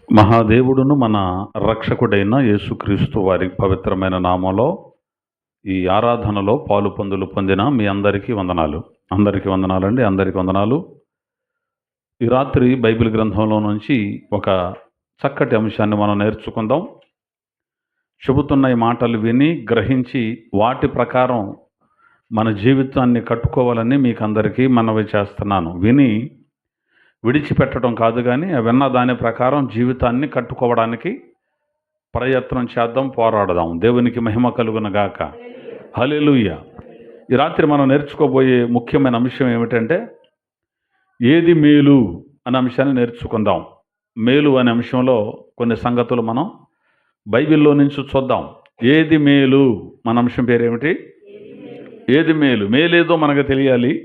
మహాదేవుడును మన రక్షకుడైన యేసుక్రీస్తు వారి పవిత్రమైన నామంలో ఈ ఆరాధనలో పాలు పొందులు పొందిన మీ అందరికీ వందనాలు. అందరికీ వందనాలండి. అందరికీ వందనాలు. ఈ రాత్రి బైబిల్ గ్రంథంలో నుంచి ఒక చక్కటి అంశాన్ని మనం నేర్చుకుందాం. చెబుతున్న ఈ మాటలు విని గ్రహించి వాటి ప్రకారం మన జీవితాన్ని కట్టుకోవాలని మీకు అందరికీ మనవి చేస్తున్నాను. విని విడిచిపెట్టడం కాదు, కానీ విన్న దాని ప్రకారం జీవితాన్ని కట్టుకోవడానికి ప్రయత్నం చేద్దాం, పోరాడదాం. దేవునికి మహిమ కలుగునగాక. హల్లెలూయా. ఈ రాత్రి మనం నేర్చుకోబోయే ముఖ్యమైన అంశం ఏమిటంటే ఏది మేలు అనే అంశాన్ని నేర్చుకుందాం. మేలు అనే అంశంలో కొన్ని సంగతులు మనం బైబిల్లో నుంచి చూద్దాం. ఏది మేలు మన అంశం పేరేమిటి? ఏది మేలు. మేలేదో మనకు తెలియాలి,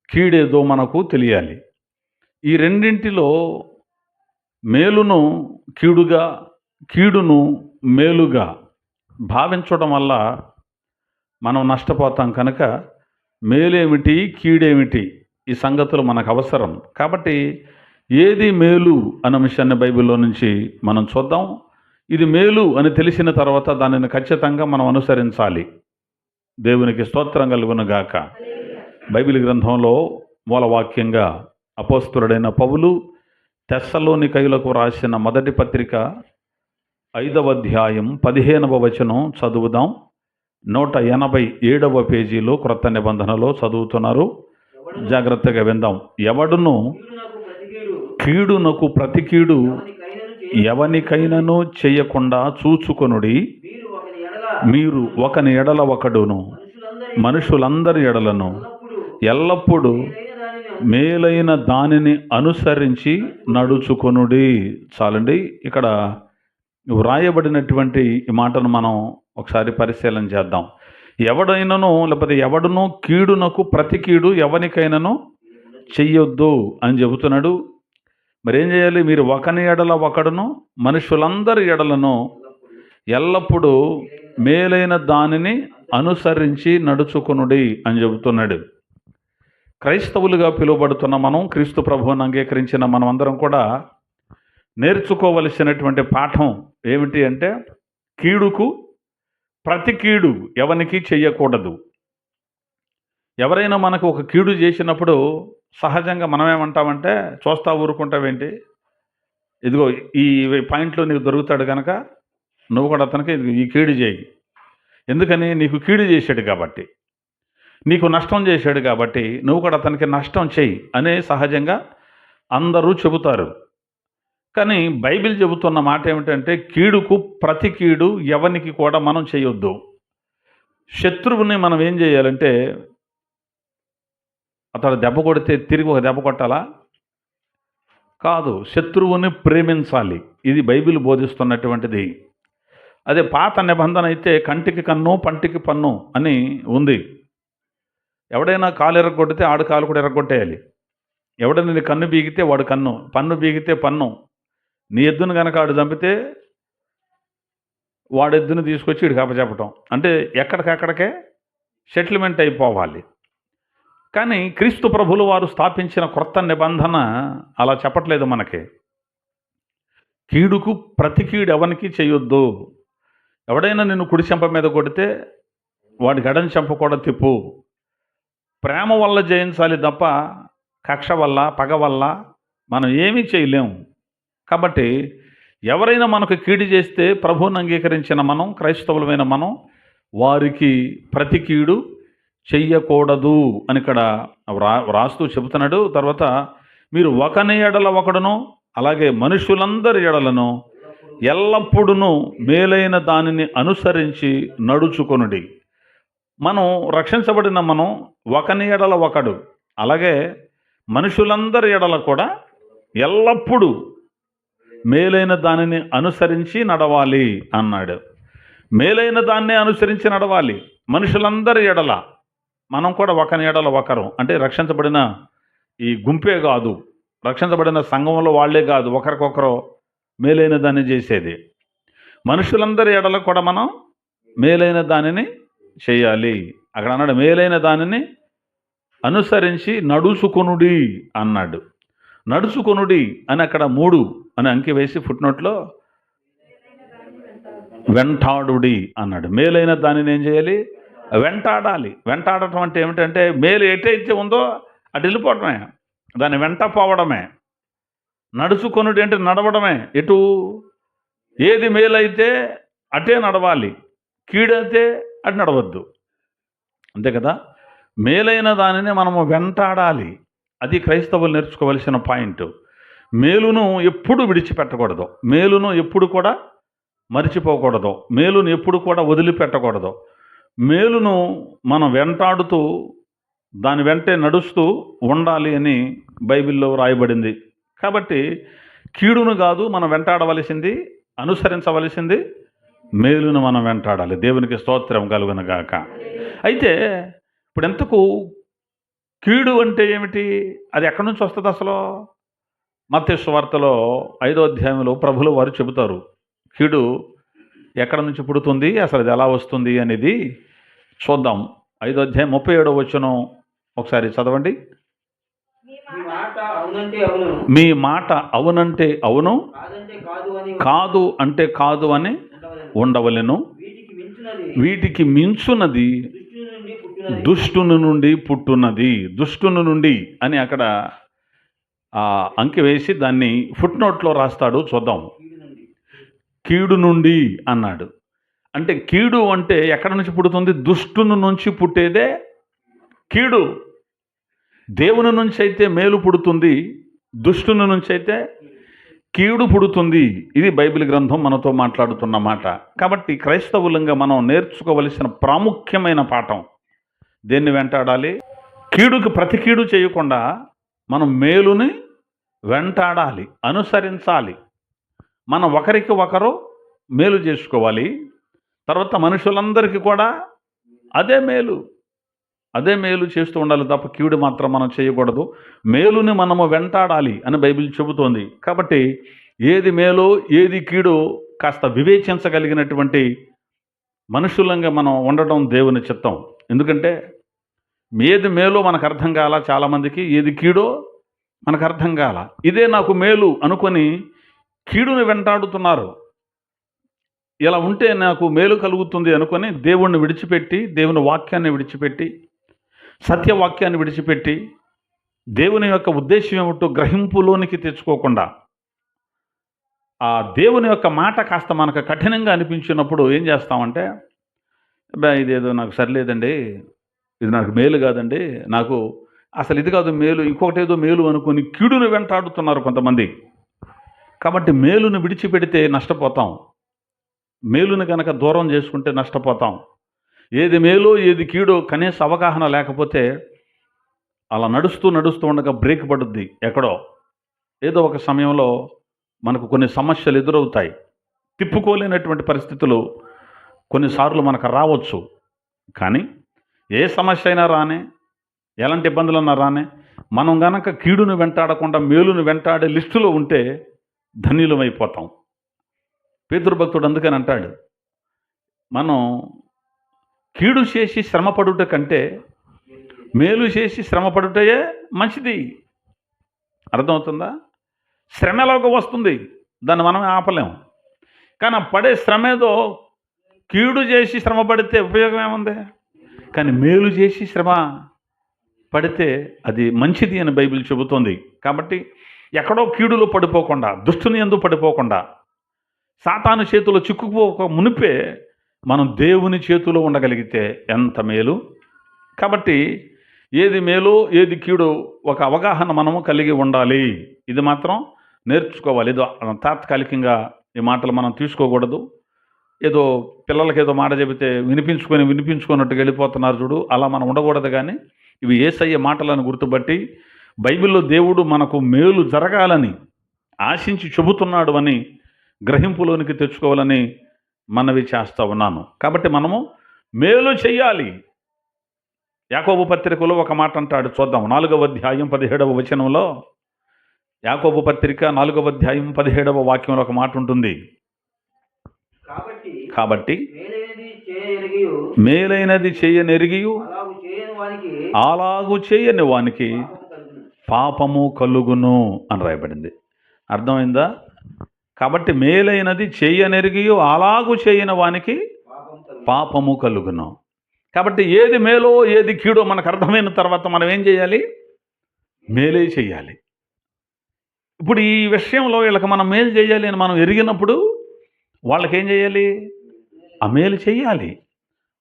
కీడేదో మనకు తెలియాలి. ఈ రెండింటిలో మేలును కీడుగా, కీడును మేలుగా భావించడం వల్ల మనం నష్టపోతాం. కనుక మేలేమిటి, కీడేమిటి, ఈ సంగతులు మనకు అవసరం. కాబట్టి ఏది మేలు అన్న విషయాన్ని బైబిల్లో నుంచి మనం చూద్దాం. ఇది మేలు అని తెలిసిన తర్వాత దానిని ఖచ్చితంగా మనం అనుసరించాలి. దేవునికి స్తోత్రం కలుగునుగాక. బైబిల్ గ్రంథంలో మూలవాక్యంగా అపోస్తలుడైన పౌలు తెస్సలోనికయులకు రాసిన మొదటి పత్రిక 5వ అధ్యాయం 15వ వచనం చదువుదాం. 187వ పేజీలో క్రొత్త నిబంధనలో చదువుతున్నారు. జాగ్రత్తగా విందాం. ఎవడును కీడునకు ప్రతి కీడు ఎవనికైనను చేయకుండా చూచుకొనుడి. మీరు ఒకని ఎడల ఒకడును మనుషులందరి ఎడలను ఎల్లప్పుడూ మేలైన దానిని అనుసరించి నడుచుకొనుడి. చాలండి. ఇక్కడ వ్రాయబడినటువంటి ఈ మాటను మనం ఒకసారి పరిశీలన చేద్దాం. ఎవడైనను లేకపోతే ఎవడును కీడునకు ప్రతి కీడు ఎవరికైనాను చెయ్యొద్దు అని చెబుతున్నాడు. మరి ఏం చేయాలి? మీరు ఒకని ఎడల ఒకడును మనుషులందరి ఎడలను ఎల్లప్పుడూ మేలైన దానిని అనుసరించి నడుచుకొనుడి అని చెబుతున్నాడు. క్రైస్తవులుగా పిలువబడుతున్న మనం, క్రీస్తు ప్రభువుని అంగీకరించిన మనం అందరం కూడా నేర్చుకోవలసినటువంటి పాఠం ఏమిటి అంటే కీడుకు ప్రతి కీడు ఎవరికి చెయ్యకూడదు. ఎవరైనా మనకు ఒక కీడు చేసినప్పుడు సహజంగా మనం ఏమంటామంటే, చూస్తా ఊరుకుంటావేంటి, ఇదిగో ఈ పాయింట్లో నీకు దొరుకుతాడు కనుక నువ్వు కూడా అతనికి ఈ కీడు చేయి. ఎందుకని? నీకు కీడు చేశాడు కాబట్టి, నీకు నష్టం చేశాడు కాబట్టి నువ్వు కూడా అతనికి నష్టం చేయి అనే సహజంగా అందరూ చెబుతారు. కానీ బైబిల్ చెబుతున్న మాట ఏమిటంటే కీడుకు ప్రతి కీడు ఎవరికి కూడా మనం చేయొద్దు. శత్రువుని మనం ఏం చేయాలంటే, అతడు దెబ్బ కొడితే తిరిగి ఒక దెబ్బ కొట్టాలా? కాదు, శత్రువుని ప్రేమించాలి. ఇది బైబిల్ బోధిస్తున్నటువంటిది. అదే పాత నిబంధన అయితే కంటికి కన్ను పంటికి పన్ను అని ఉంది. ఎవడైనా కాలు ఎరగొడితే ఆడు కాలు కూడా ఎరగొట్టేయాలి. ఎవడైనా నీ కన్ను బీగితే వాడు కన్ను, పన్ను బీగితే పన్ను. నీ ఎద్దును కనుక ఆడు చంపితే వాడు ఎద్దును తీసుకొచ్చి ఇటు కప్పచెప్పటం. అంటే ఎక్కడికక్కడికే సెటిల్మెంట్ అయిపోవాలి. కానీ క్రీస్తు ప్రభులు వారు స్థాపించిన క్రొత్త నిబంధన అలా చెప్పట్లేదు మనకి. కీడుకు ప్రతి కీడు ఎవరికి చేయొద్దు. ఎవడైనా నిన్ను కుడి చెంప మీద కొడితే వాడి గడని చెంప కూడా తిప్పు. ప్రేమ వల్ల జయించాలి తప్ప కక్ష వల్ల, పగ వల్ల మనం ఏమీ చేయలేము. కాబట్టి ఎవరైనా మనకు కీడు చేస్తే ప్రభువుని అంగీకరించిన మనం, క్రైస్తవులమైన మనం, వారికి ప్రతి కీడు చెయ్యకూడదు అని ఇక్కడ రాస్తూ చెబుతున్నాడు. తర్వాత మీరు ఒకని ఎడల ఒకడును అలాగే మనుషులందరి ఎడలను ఎల్లప్పుడూ మేలైన దానిని అనుసరించి నడుచుకొనుడి. మనం రక్షించబడిన మనం ఒకని ఎడల ఒకడు అలాగే మనుషులందరి ఎడల కూడా ఎల్లప్పుడూ మేలైన దానిని అనుసరించి నడవాలి అన్నాడు. మేలైన దాన్నే అనుసరించి నడవాలి. మనుషులందరి ఎడల మనం కూడా ఒకని ఎడల ఒకరు అంటే రక్షించబడిన ఈ గుంపే కాదు, రక్షించబడిన సంఘంలో వాళ్ళే కాదు, ఒకరికొకరు మేలైన దాన్ని చేసేది. మనుషులందరి ఎడల కూడా మనం మేలైన దానిని చేయాలి. అక్కడ అన్నాడు మేలైన దానిని అనుసరించి నడుచుకొనుడి అన్నాడు. నడుచుకొనుడి అని అక్కడ 3 అని అంకి వేసి ఫుట్నోట్లో వెంటాడుడి అన్నాడు. మేలైన దానిని ఏం చేయాలి? వెంటాడాలి. వెంటాడటం అంటే ఏమిటంటే మేలు ఎటైతే ఉందో అటు వెళ్ళిపోవడమే, దాని వెంట పోవడమే. నడుచుకొనుడి అంటే నడవడమే. ఎటు ఏది మేలైతే అటే నడవాలి, కీడైతే అటు నడవద్దు. అంతే కదా? మేలైన దానిని మనము వెంటాడాలి. అది క్రైస్తవులు నేర్చుకోవలసిన పాయింట్. మేలును ఎప్పుడు విడిచిపెట్టకూడదు, మేలును ఎప్పుడు కూడా మరిచిపోకూడదు, మేలును ఎప్పుడు కూడా వదిలిపెట్టకూడదు. మేలును మనం వెంటాడుతూ దాని వెంటే నడుస్తూ ఉండాలి అని బైబిల్లో రాయబడింది. కాబట్టి కీడును కాదు మనం వెంటాడవలసింది, అనుసరించవలసింది మేలును మనం వెంటాడాలి. దేవునికి స్తోత్రం కలుగునుగాక. అయితే ఇప్పుడు ఎంతకు కీడు అంటే ఏమిటి? అది ఎక్కడి నుంచి వస్తుంది అసలు? మత్తయి సువార్తలో 5వ అధ్యాయంలో ప్రభులు వారు చెబుతారు కీడు ఎక్కడి నుంచి పుడుతుంది, అసలు అది ఎలా వస్తుంది అనేది చూద్దాం. 5వ అధ్యాయం 37వ వచనం ఒకసారి చదవండి. మీ మాట అవునంటే అవును, కాదు అంటే కాదు అని ఉండవలెను. వీటికి మించున్నది దుష్టుని నుండి పుట్టున్నది. దుష్టుని నుండి అని అక్కడ అంకి వేసి దాన్ని ఫుట్నోట్లో రాస్తాడు, చూద్దాం. కీడు నుండి అన్నాడు. అంటే కీడు అంటే ఎక్కడి నుంచి పుడుతుంది? దుష్టుని నుంచి పుట్టేదే కీడు. దేవుని నుంచి అయితే మేలు పుడుతుంది, దుష్టుని నుంచి అయితే కీడు పుడుతుంది. ఇది బైబిల్ గ్రంథం మనతో మాట్లాడుతున్న మాట. కాబట్టి క్రైస్తవులంగా మనం నేర్చుకోవలసిన ప్రాముఖ్యమైన పాఠం, దేన్ని వెంటాడాలి? కీడుకి ప్రతి కీడు చేయకుండా మనం మేలుని వెంటాడాలి, అనుసరించాలి. మనం ఒకరికి ఒకరు మేలు చేసుకోవాలి. తర్వాత మనుషులందరికీ కూడా అదే మేలు చేస్తూ ఉండాలి తప్ప కీడు మాత్రం మనం చేయకూడదు. మేలుని మనము వెంటాడాలి అని బైబిల్ చెబుతోంది. కాబట్టి ఏది మేలో ఏది కీడో కాస్త వివేచించగలిగినటువంటి మనుషులంగా మనం ఉండటం దేవుని చిత్తం. ఎందుకంటే ఏది మేలో మనకు అర్థం కాల, చాలామందికి ఏది కీడో మనకు అర్థం కాల. ఇదే నాకు మేలు అనుకొని కీడుని వెంటాడుతున్నారు. ఇలా ఉంటే నాకు మేలు కలుగుతుంది అనుకొని దేవుణ్ణి విడిచిపెట్టి, దేవుని వాక్యాన్ని విడిచిపెట్టి, సత్యవాక్యాన్ని విడిచిపెట్టి, దేవుని యొక్క ఉద్దేశం ఏమిటో గ్రహింపులోనికి తెచ్చుకోకుండా, ఆ దేవుని యొక్క మాట కాస్త మనకు కఠినంగా అనిపించినప్పుడు ఏం చేస్తామంటే, ఇదేదో నాకు సరిలేదండి, ఇది నాకు మేలు కాదండి, నాకు అసలు ఇది కాదు మేలు, ఇంకొకటి ఏదో మేలు అనుకొని కీడును వెంటాడుతున్నారు కొంతమంది. కాబట్టి మేలును విడిచిపెడితే నష్టపోతాం, మేలును కనుక దూరం చేసుకుంటే నష్టపోతాం. ఏది మేలో ఏది కీడో కనీస అవగాహన లేకపోతే అలా నడుస్తూ ఉండగా బ్రేక్ పడుద్ది. ఎక్కడో ఏదో ఒక సమయంలో మనకు కొన్ని సమస్యలు ఎదురవుతాయి. తిప్పుకోలేనటువంటి పరిస్థితులు కొన్నిసార్లు మనకు రావచ్చు. కానీ ఏ సమస్య అయినా రానే, ఎలాంటి ఇబ్బందులన్నా రానే, మనం గనక కీడును వెంటాడకుండా మేలును వెంటాడే లిస్టులో ఉంటే ధన్యులమైపోతాం. పేతురు భక్తుడు అందుకని అంటాడు, మనం కీడు చేసి శ్రమపడుట కంటే మేలు చేసి శ్రమపడుటయే మంచిది. అర్థమవుతుందా? శ్రమ ఎలాగో వస్తుంది, దాన్ని మనం ఆపలేం. కానీ పడే శ్రమ ఏదో కీడు చేసి శ్రమ పడితే ఉపయోగం ఏముంది? కానీ మేలు చేసి శ్రమ పడితే అది మంచిది అని బైబిల్ చెబుతోంది. కాబట్టి ఎక్కడో కీడులో పడిపోకుండా, దుష్టుని యందు పడిపోకుండా, సాతాను చేతిలో చిక్కుకోక మునిపే మనం దేవుని చేతిలో ఉండగలిగితే ఎంత మేలు. కాబట్టి ఏది మేలో ఏది కీడో ఒక అవగాహన మనము కలిగి ఉండాలి. ఇది మాత్రం నేర్చుకోవాలి. ఏదో తాత్కాలికంగా ఈ మాటలు మనం తీసుకోకూడదు. ఏదో పిల్లలకి ఏదో మాట చెబితే వినిపించుకున్నట్టుగా వెళ్ళిపోతున్నారు చూడు, అలా మనం ఉండకూడదు. కానీ ఇవి యేసయ్య మాటలను గుర్తుపట్టి బైబిల్లో దేవుడు మనకు మేలు జరగాలని ఆశించి చెబుతున్నాడు అని గ్రహింపులోనికి తెచ్చుకోవాలని మనవి చేస్తూ ఉన్నాను. కాబట్టి మనము మేలు చెయ్యాలి. యాకోబు పత్రికలో ఒక మాట అంటాడు, చూద్దాం. 4వ అధ్యాయం 17వ వచనంలో, యాకోబు పత్రిక 4వ అధ్యాయం 17వ వాక్యంలో ఒక మాట ఉంటుంది. కాబట్టి మేలైనది చేయనెరిగియు అలాగు చేయని వానికి పాపము కలుగును అని రాయబడింది. అర్థమైందా? కాబట్టి మేలైనది చేయనెరిగియు అలాగూ చేయని వానికి పాపము కలుగును. కాబట్టి ఏది మేలో ఏది కీడో మనకు అర్థమైన తర్వాత మనం ఏం చేయాలి? మేలే చేయాలి. ఇప్పుడు ఈ విషయంలో వీళ్ళకి మనం మేలు చేయాలి అని మనం ఎరిగినప్పుడు వాళ్ళకేం చేయాలి? ఆ మేలు చేయాలి.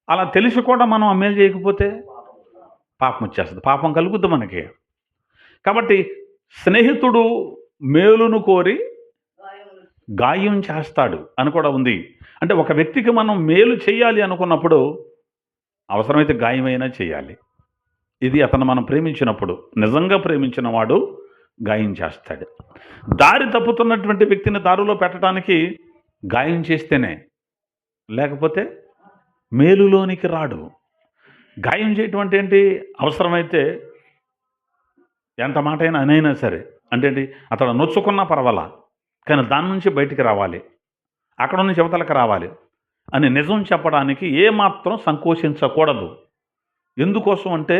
అలా తెలిసి కూడా మనం ఆ మేలు చేయకపోతే పాపం వచ్చేస్తుంది, పాపం కలుగుద్ది మనకి. కాబట్టి స్నేహితుడు మేలును కోరి గాయం చేస్తాడు అని కూడా ఉంది. అంటే ఒక వ్యక్తికి మనం మేలు చేయాలి అనుకున్నప్పుడు అవసరమైతే గాయమైనా చేయాలి. ఇది అతను మనం ప్రేమించినప్పుడు, నిజంగా ప్రేమించిన వాడు గాయం చేస్తాడు. దారి తప్పుతున్నటువంటి వ్యక్తిని దారిలో పెట్టడానికి గాయం చేస్తేనే, లేకపోతే మేలులోనికి రాడు. గాయం చేయటం అంటే ఏంటి? అవసరమైతే ఎంత మాట అయినా అనైనా సరే, అంటే ఏంటి? అతడు నొచ్చుకున్నా పర్వాలా, కానీ దాని నుంచి బయటికి రావాలి, అక్కడ నుంచి యువతలకు రావాలి అని నిజం చెప్పడానికి ఏమాత్రం సంకోచించకూడదు. ఎందుకోసం అంటే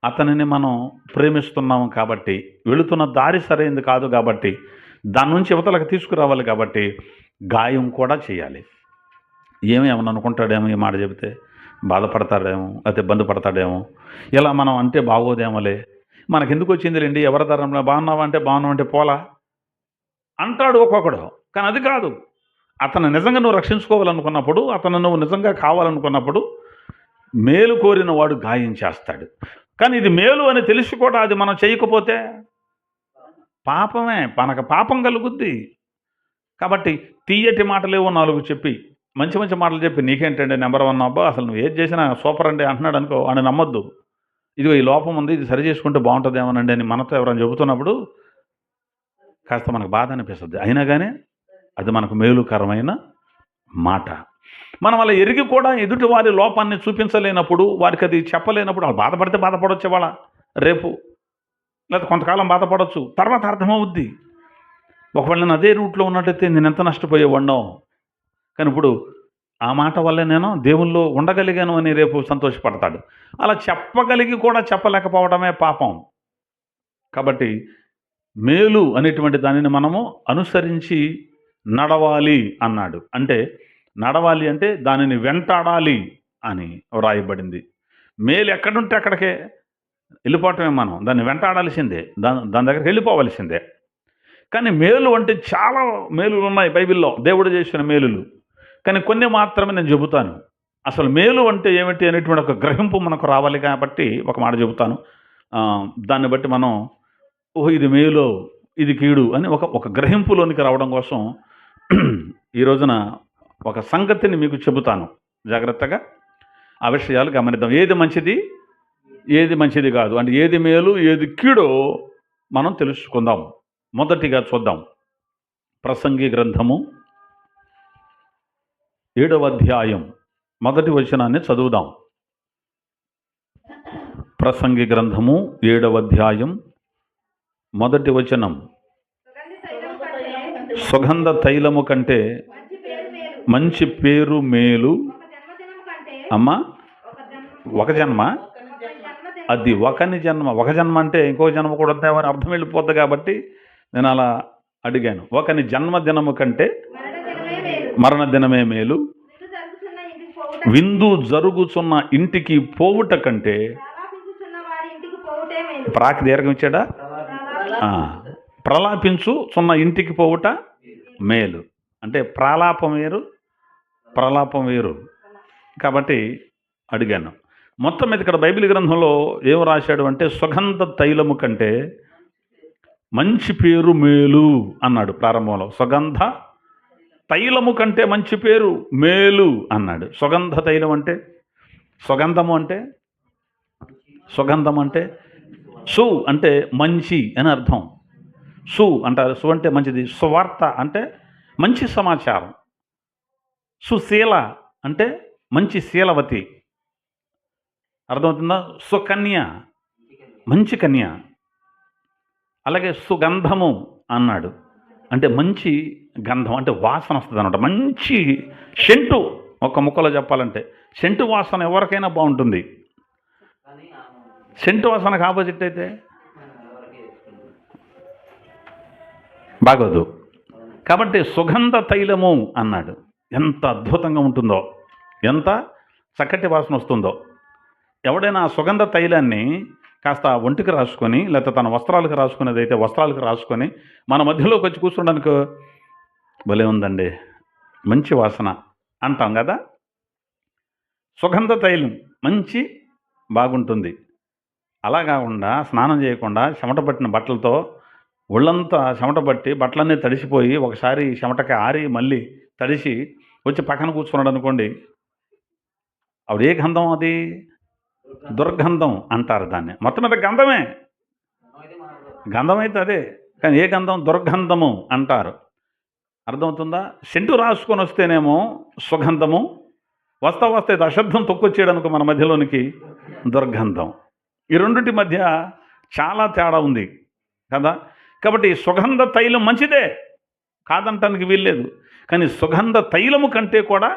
అతనిని మనం ప్రేమిస్తున్నాము కాబట్టి, వెళుతున్న దారి సరైంది కాదు కాబట్టి, దాని నుంచి యువతలకు తీసుకురావాలి కాబట్టి గాయం కూడా చేయాలి. ఏమేమని అనుకుంటాడేమో, ఈ మాట చెబితే బాధపడతాడేమో, అయితే ఇబ్బంది పడతాడేమో, ఇలా మనం అంటే బాగోదేమోలే, మనకెందుకు వచ్చిందిలేండి, ఎవరి ధరంలో బాగున్నావా అంటే బాగున్నావంటే పోలా అంటాడు ఒక్కొక్కడు. కానీ అది కాదు. అతను నిజంగా నువ్వు రక్షించుకోవాలనుకున్నప్పుడు, అతను నువ్వు నిజంగా కావాలనుకున్నప్పుడు మేలు కోరిన వాడు గాయం చేస్తాడు. కానీ ఇది మేలు అని తెలిసి కూడా అది మనం చేయకపోతే పాపమే, మనకు పాపం కలుగుద్ది. కాబట్టి తీయటి మాటలేవో 4 చెప్పి, మంచి మంచి మాటలు చెప్పి, నీకేంటండి నెంబర్ 1 అబ్బా, అసలు నువ్వు ఏది చేసినా సూపర్ అండి అంటున్నాడు అనుకో, అని నమ్మొద్దు. ఇదిగో ఈ లోపం ఉంది, ఇది సరి చేసుకుంటే బాగుంటుందేమోనండి అని మనతో ఎవరైనా చెబుతున్నప్పుడు కాస్త మనకు బాధ అనిపిస్తుంది. అయినా కానీ అది మనకు మేలుకరమైన మాట. మనం అలా ఎరిగి కూడా ఎదుటి వారి లోపాన్ని చూపించలేనప్పుడు, వారికి అది చెప్పలేనప్పుడు, వాళ్ళు బాధపడితే బాధపడవచ్చు వాళ్ళ రేపు, లేదా కొంతకాలం బాధపడవచ్చు, తర్వాత అర్థమవుద్ది. ఒకవేళ నేను అదే రూట్లో ఉన్నట్టయితే నేను ఎంత నష్టపోయేవాడినో, కానీ ఇప్పుడు ఆ మాట వల్లే నేను దేవుల్లో ఉండగలిగాను అని రేపు సంతోషపడతాడు. అలా చెప్పగలిగి కూడా చెప్పలేకపోవడమే పాపం. కాబట్టి మేలు అనేటువంటి దానిని మనము అనుసరించి నడవాలి అన్నాడు. అంటే నడవాలి అంటే దానిని వెంటాడాలి అని వ్రాయబడింది. మేలు ఎక్కడుంటే అక్కడికే వెళ్ళిపోవటమే, మనం దాన్ని వెంటాడాల్సిందే, దాని దగ్గరికి వెళ్ళిపోవలసిందే. కానీ మేలు అంటే చాలా మేలులు ఉన్నాయి బైబిల్లో, దేవుడు చేసిన మేలులు. కానీ కొన్ని మాత్రమే నేను చెబుతాను. అసలు మేలు అంటే ఏమిటి అనేటువంటి ఒక గ్రహింపు మనకు రావాలి కాబట్టి ఒక మాట చెబుతాను. దాన్ని బట్టి మనం ఓహో ఇది మేలు, ఇది కీడు అని ఒక గ్రహింపులోనికి రావడం కోసం ఈ రోజున ఒక సంగతిని మీకు చెబుతాను. జాగ్రత్తగా ఆ విషయాలు గమనిద్దాం. ఏది మంచిది, ఏది మంచిది కాదు, అంటే ఏది మేలు, ఏది కీడో మనం తెలుసుకుందాం. మొదటిగా చూద్దాం, ప్రసంగి గ్రంథము 7వ అధ్యాయం మొదటి వచనాన్ని చదువుదాం. ప్రసంగి గ్రంథము 7వ అధ్యాయం మొదటి వచనం. సుగంధ తైలము కంటే మంచి పేరు మేలు. అమ్మా, ఒక జన్మ, అది ఒకని జన్మ. ఒక జన్మ అంటే ఇంకో జన్మ కూడా వద్దామని అర్థం వెళ్ళిపోద్ది కాబట్టి నేను అలా అడిగాను. ఒకని జన్మదినము కంటే మరణ దినమే మేలు. విందు జరుగుచున్న ఇంటికి పోవుట కంటే, ప్రాక్ దీర్ఘం ఇచ్చాడా, ప్రలాపించుచున్న ఇంటికి పోవుట మేలు. అంటే ప్రాలాపం వేరు, ప్రలాపం వేరు. కాబట్టి అడిగాను. మొత్తం మీద ఇక్కడ బైబిల్ గ్రంథంలో ఏం రాశాడు అంటే, సుగంధ తైలము కంటే మంచి పేరు మేలు అన్నాడు ప్రారంభంలో. సుగంధ తైలము కంటే మంచి పేరు మేలు అన్నాడు. సుగంధ తైలం అంటే, సుగంధము అంటే, సుగంధం అంటే సు అంటే మంచి అని అర్థం. సు అంటారు, సు అంటే మంచిది. సువార్త అంటే మంచి సమాచారం. సుశీల అంటే మంచి శీలవతి, అర్థమవుతుందా? సుకన్య మంచి కన్య. అలాగే సుగంధము అన్నాడు అంటే మంచి గంధం, అంటే వాసన వస్తుంది అనమాట. మంచి సెంటు, ఒక ముక్కలో చెప్పాలంటే సెంటు వాసన ఎవరికైనా బాగుంటుంది. సెంటు వాసనకు ఆపోజిట్ అయితే బాగోదు. కాబట్టి సుగంధ తైలము అన్నాడు. ఎంత అద్భుతంగా ఉంటుందో, ఎంత చక్కటి వాసన వస్తుందో. ఎవడైనా ఆ సుగంధ తైలాన్ని కాస్త ఒంటికి రాసుకొని, లేకపోతే తన వస్త్రాలకు రాసుకునేది అయితే వస్త్రాలకు రాసుకొని మన మధ్యలోకి వచ్చి కూర్చోడానికి భలే ఉందండి, మంచి వాసన అంటాం కదా. సుగంధ తైలం మంచి బాగుంటుంది. అలా కాకుండా స్నానం చేయకుండా చెమట పట్టిన బట్టలతో ఒళ్ళంతా చెమట పట్టి బట్టలన్నీ తడిసిపోయి ఒకసారి చెమటకి ఆరి మళ్ళీ తడిసి వచ్చి పక్కన కూర్చున్నాడు అనుకోండి, అప్పుడు ఏ గంధం అది? దుర్గంధం అంటారు దాన్ని. మొత్తం మీద గంధమే, గంధం అయితే అదే, కానీ ఏ గంధం? దుర్గంధము అంటారు. అర్థమవుతుందా? సెంటు రాసుకొని వస్తేనేమో సుగంధము, వస్తే అశుద్ధం తొక్కొచ్చేయడానికి మన మధ్యలోనికి దుర్గంధం. ఈ రెండింటి మధ్య చాలా తేడా ఉంది కదా. కాబట్టి సుగంధ తైలం మంచిదే, కాదంటానికి వీల్లేదు. కానీ సుగంధ తైలము కంటే కూడా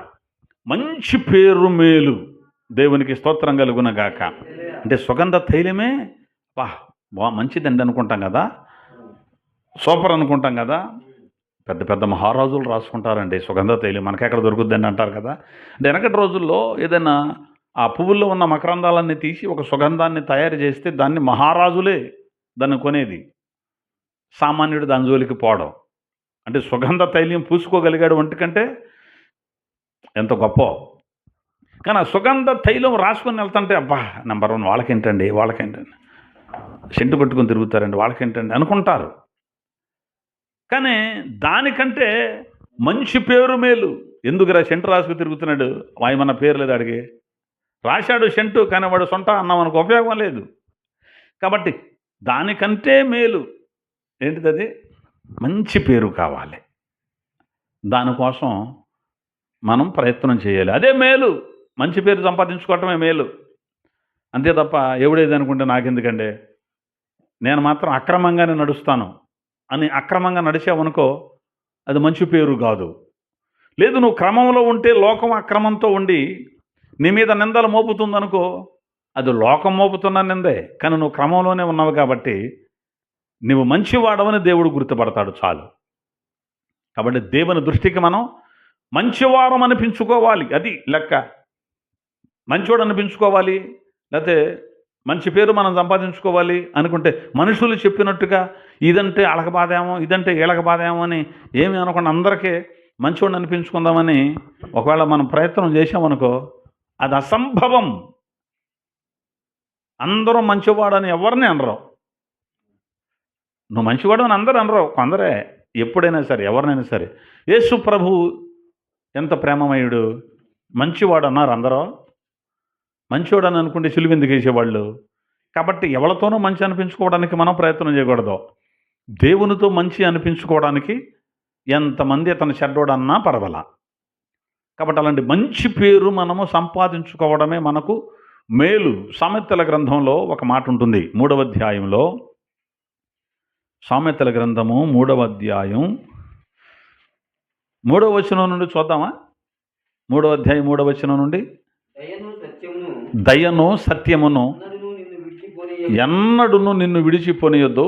మంచి పేరు మేలు. దేవునికి స్తోత్రం కలుగునగాక. అంటే సుగంధ తైలమే బా మంచిదండి అనుకుంటాం కదా, సూపర్ అనుకుంటాం కదా. పెద్ద పెద్ద మహారాజులు రాసుకుంటారండి సుగంధ తైలం, మనకెక్కడ దొరుకుద్దండి అంటారు కదా. అంటే వెనకటి రోజుల్లో ఏదైనా ఆ పువ్వుల్లో ఉన్న మకరందాలన్నీ తీసి ఒక సుగంధాన్ని తయారు చేస్తే దాన్ని మహారాజులే దాన్ని కొనేది, సామాన్యుడు దాని జోలికి పోవడం. అంటే సుగంధ తైలం పూసుకోగలిగాడు ఒంటికంటే ఎంత గొప్ప. కానీ ఆ సుగంధ తైలం రాసుకొని వెళ్తుంటే అబ్బా నెంబర్ 1 వాళ్ళకేంటండి సెంటు పట్టుకొని తిరుగుతారండి వాళ్ళకేంటండి అనుకుంటారు. కానీ దానికంటే మంచి పేరు మేలు. ఎందుకురా సెంటు రాసుకు తిరుగుతున్నాడు, వాయమన్న పేరు లేదు అడిగి రాశాడు సెంటు, కానీ వాడు సొంట అన్నాం మనకు ఉపయోగం లేదు. కాబట్టి దానికంటే మేలు ఏంటిది? అది మంచి పేరు కావాలి. దానికోసం మనం ప్రయత్నం చేయాలి. అదే మేలు, మంచి పేరు సంపాదించుకోవటమే మేలు. అంతే తప్ప ఎవడేది అనుకుంటే నాకెందుకండి, నేను మాత్రం అక్రమంగానే నడుస్తాను అని అక్రమంగా నడిచావనుకో అది మంచి పేరు కాదు. లేదు, నువ్వు క్రమంలో ఉంటే లోకం అక్రమంతో ఉండి నీ మీద నిందలు మోపుతుందనుకో అది లోకం మోపుతున్న నిందే, కానీ నువ్వు క్రమంలోనే ఉన్నావు కాబట్టి నువ్వు మంచివాడవని దేవుడు గుర్తుపడతాడు చాలు. కాబట్టి దేవుని దృష్టికి మనం మంచివారం అనిపించుకోవాలి, అది లెక్క. మంచివాడు అనిపించుకోవాలి, లేకపోతే మంచి పేరు మనం సంపాదించుకోవాలి అనుకుంటే మనుషులు చెప్పినట్టుగా ఇదంటే అలక బాధేమో ఇదంటే ఈలక బాధేమో అని ఏమి అనకుండా అందరికీ మంచివాడిని అనిపించుకుందామని ఒకవేళ మనం ప్రయత్నం చేసామనుకో అది అసంభవం. అందరూ మంచివాడని ఎవరిని అనరు, నువ్వు మంచివాడు అని అందరూ అనరు, కొందరే. ఎప్పుడైనా సరే ఎవరినైనా సరే యేసు ప్రభు ఎంత ప్రేమమయుడు, మంచివాడు అన్నారు అందరూ. మంచివాడు అని అనుకుంటే సిలువ ఎందుకు వేసేవాళ్ళు. కాబట్టి ఎవరితోనూ మంచి అనిపించుకోవడానికి మనం ప్రయత్నం చేయకూడదు. దేవునితో మంచి అనిపించుకోవడానికి ఎంతమంది అతను చెడ్డోడన్నా పర్వాలా. కాబట్టి అలాంటి మంచి పేరు మనము సంపాదించుకోవడమే మనకు మేలు. సామెతల గ్రంథంలో ఒక మాట ఉంటుంది, 3వ అధ్యాయంలో. సామెతల గ్రంథము 3వ అధ్యాయం 3వ వచనం నుండి చూద్దామా. 3వ అధ్యాయం 3వ వచనం నుండి, దయను సత్యమును ఎన్నడును నిన్ను విడిచిపోనియొద్దు,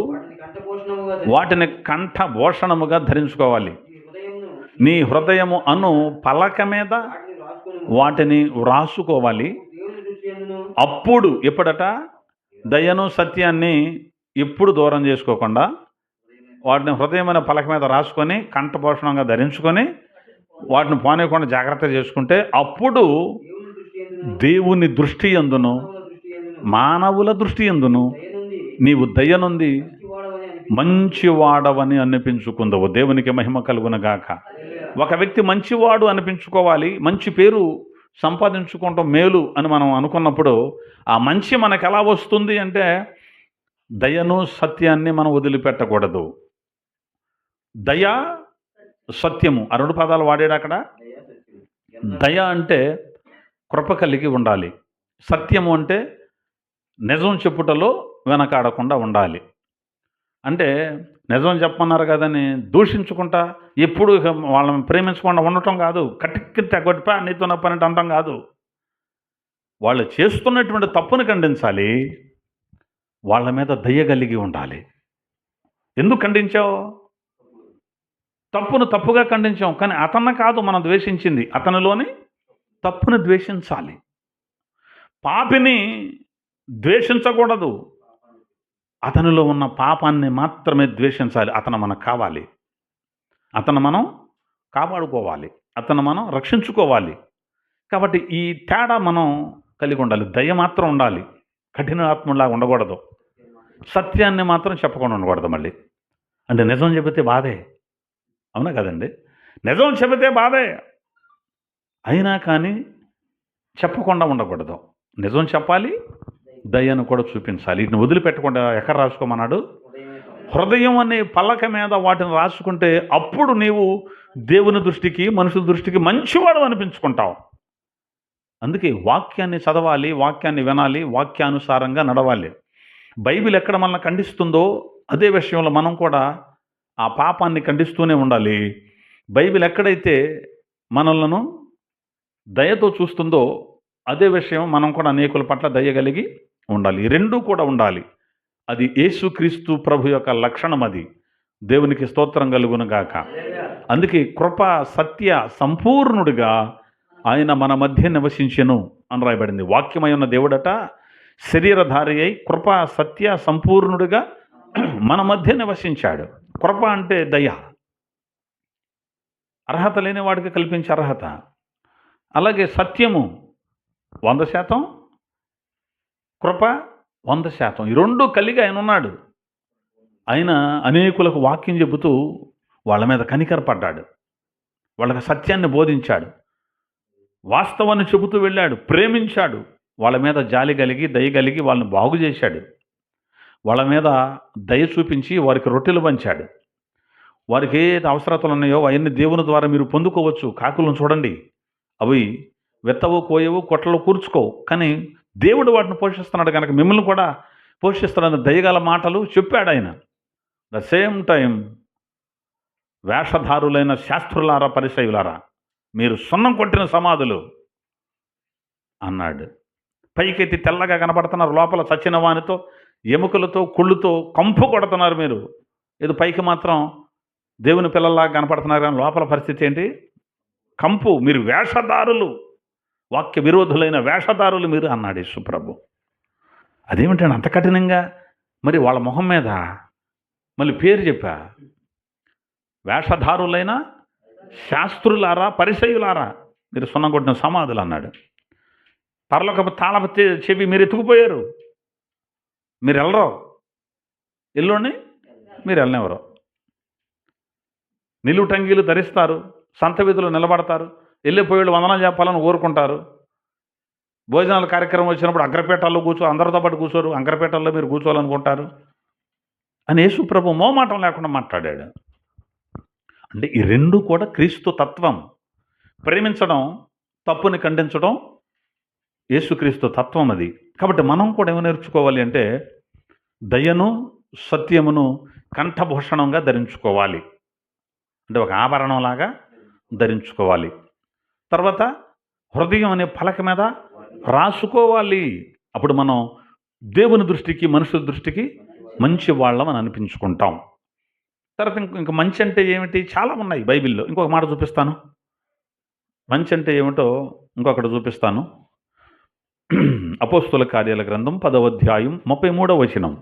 వాటిని కంఠభూషణముగా ధరించుకోవాలి. నీ హృదయము అను పలక మీద వాటిని వ్రాసుకోవాలి. అప్పుడు ఎప్పుడట దయను సత్యాన్ని ఎప్పుడు దూరం చేసుకోకుండా వాటిని హృదయమైన పలక మీద రాసుకొని కంఠభూషణంగా ధరించుకొని వాటిని పోనీయకుండా జాగ్రత్త చేసుకుంటే అప్పుడు దేవుని దృష్టి యందును మానవుల దృష్టి యందును నీవు దయనుంది మంచివాడవని అనిపించుకుందవు. దేవునికి మహిమ కలుగునగాక. ఒక వ్యక్తి మంచివాడు అనిపించుకోవాలి, మంచి పేరు సంపాదించుకోవటం మేలు అని మనం అనుకున్నప్పుడు ఆ మంచి మనకు ఎలా వస్తుంది అంటే దయను సత్యాన్ని మనం వదిలిపెట్టకూడదు. దయ సత్యము ఆ 2 పదాలు వాడాడు అక్కడ. దయ అంటే కృప కలిగి ఉండాలి, సత్యము అంటే నిజం చెప్పుటలో వెనకాడకుండా ఉండాలి. అంటే నిజం చెప్పమన్నారు కదని దూషించుకుంటా ఎప్పుడు వాళ్ళని ప్రేమించకుండా ఉండటం కాదు, కటిక్కి తెగొట్టిపా నీతో నా పని అంటాం కాదు. వాళ్ళు చేస్తున్నటువంటి తప్పును ఖండించాలి, వాళ్ళ మీద దయ కలిగి ఉండాలి. ఎందుకు ఖండించావు? తప్పును తప్పుగా ఖండించాం, కానీ అతన్ని కాదు మనం ద్వేషించింది, అతనిలోని తప్పును ద్వేషించాలి. పాపిని ద్వేషించకూడదు, అతనిలో ఉన్న పాపాన్ని మాత్రమే ద్వేషించాలి. అతను మనకు కావాలి, అతను మనం కాపాడుకోవాలి, అతను మనం రక్షించుకోవాలి. కాబట్టి ఈ తేడా మనం కలిగి ఉండాలి. దయ మాత్రం ఉండాలి, కఠిన ఆత్మలాగా ఉండకూడదు. సత్యాన్ని మాత్రం చెప్పకుండా ఉండకూడదు. మళ్ళీ అంటే నిజం చెబితే బాధే, అవునా కదండి? నిజం చెబితే బాధే, అయినా కానీ చెప్పకుండా ఉండకూడదు. నిజం చెప్పాలి, దయను కూడా చూపించాలి. వీటిని వదిలిపెట్టకుండా ఎక్కడ రాసుకోమన్నాడు? హృదయం అనే పలక మీద వాటిని రాసుకుంటే అప్పుడు నీవు దేవుని దృష్టికి, మనుషుల దృష్టికి మంచివాడు అనిపించుకుంటావు. అందుకే వాక్యాన్ని చదవాలి, వాక్యాన్ని వినాలి, వాక్యానుసారంగా నడవాలి. బైబిల్ ఎక్కడ మనల్ని ఖండిస్తుందో అదే విషయంలో మనం కూడా ఆ పాపాన్ని ఖండిస్తూనే ఉండాలి. బైబిల్ ఎక్కడైతే మనలను దయతో చూస్తుందో అదే విషయం మనం కూడా అనేకుల పట్ల దయ కలిగి ఉండాలి. ఈ రెండూ కూడా ఉండాలి. అది యేసుక్రీస్తు ప్రభు యొక్క లక్షణం. అది దేవునికి స్తోత్రం కలుగును గాక. అందుకే కృప సత్య సంపూర్ణుడిగా ఆయన మన మధ్య నివసించెను అని రాయబడింది. వాక్యమై ఉన్న దేవుడట శరీరధారి అయి కృప సత్య సంపూర్ణుడిగా మన మధ్య నివసించాడు. కృప అంటే దయ, అర్హత లేని వాడికి కల్పించే అర్హత. అలాగే సత్యము 100%, కృప 100%. ఈ రెండు కలిగి ఆయన ఉన్నాడు. ఆయన అనేకులకు వాక్యం చెబుతూ వాళ్ళ మీద కనికరపడ్డాడు, వాళ్ళకి సత్యాన్ని బోధించాడు, వాస్తవాన్ని చెబుతూ వెళ్ళాడు, ప్రేమించాడు, వాళ్ళ మీద జాలి కలిగి దయ కలిగి వాళ్ళని బాగు చేశాడు, వాళ్ళ మీద దయ చూపించి వారికి రొట్టెలు పంచాడు. వారికి ఏది అవసరతలు ఉన్నాయో అవన్నీ దేవుని ద్వారా మీరు పొందుకోవచ్చు. కాకులను చూడండి, అవి వెత్తవు, కోయవు, కొట్లలో కూర్చుకోవు, కానీ దేవుడు వాటిని పోషిస్తున్నాడు కనుక మిమ్మల్ని కూడా పోషిస్తున్నాడని దయగల మాటలు చెప్పాడు ఆయన. ద సేమ్ టైం వేషధారులైన శాస్త్రులారా, పరిసయ్యులారా, మీరు సున్నం కొట్టిన సమాధులు అన్నాడు. పైకెత్తి తెల్లగా కనపడుతున్నారు, లోపల చచ్చిన వానితో ఎముకలతో కుళ్ళుతో కంపు కొడుతున్నారు. మీరు ఏదో పైకి మాత్రం దేవుని పిల్లల్లాగా కనపడుతున్నారు, కానీ లోపల పరిస్థితి ఏంటి? కంపు. మీరు వేషధారులు, వాక్య విరోధులైన వేషధారులు మీరు అన్నాడు యేసుప్రభు. అదేమిటండి అంత కఠినంగా? మరి వాళ్ళ మొహం మీద మళ్ళీ పేరు చెప్పా, వేషధారులైన శాస్త్రులారా, పరిసయ్యులారా, మీరు సున్నం కొట్టిన సమాధులు అన్నాడు. పరలోకపు తాళపు చెవి మీరు ఎత్తుకుపోయారు, మీరు వెళ్ళరు, ఎల్లుండి మీరు వెళ్ళనివ్వరు. నిలువు టంగీలు ధరిస్తారు, సంత వీధులు నిలబడతారు, వెళ్ళిపోయేళ్ళు వందనాలు చెప్పాలని ఊరుకుంటారు. భోజనాల కార్యక్రమం వచ్చినప్పుడు అగ్రపేటల్లో అందరితో పాటు కూర్చోరు, అగ్రపేటల్లో మీరు కూర్చోవాలనుకుంటారు అని యేసుప్రభు మోమాటం లేకుండా మాట్లాడాడు. అంటే ఈ రెండు కూడా క్రీస్తు తత్వం. ప్రేమించడం, తప్పుని ఖండించడం యేసుక్రీస్తు తత్వం అది. కాబట్టి మనం కూడా ఏమి నేర్చుకోవాలి అంటే దయను సత్యమును కంఠభూషణంగా ధరించుకోవాలి, అంటే ఒక ఆభరణంలాగా ధరించుకోవాలి. తర్వాత హృదయం అనే పలక మీద రాసుకోవాలి. అప్పుడు మనం దేవుని దృష్టికి, మనుషుల దృష్టికి మంచి వాళ్ళం అని అనిపించుకుంటాం. తర్వాత ఇంక మంచి అంటే ఏమిటి? చాలా ఉన్నాయి బైబిల్లో. ఇంకొక మాట చూపిస్తాను. మంచి అంటే ఏమిటో ఇంకొకటి చూపిస్తాను. అపోస్తలుల కార్యాల గ్రంథం 10వ అధ్యాయం 33వ వచనం.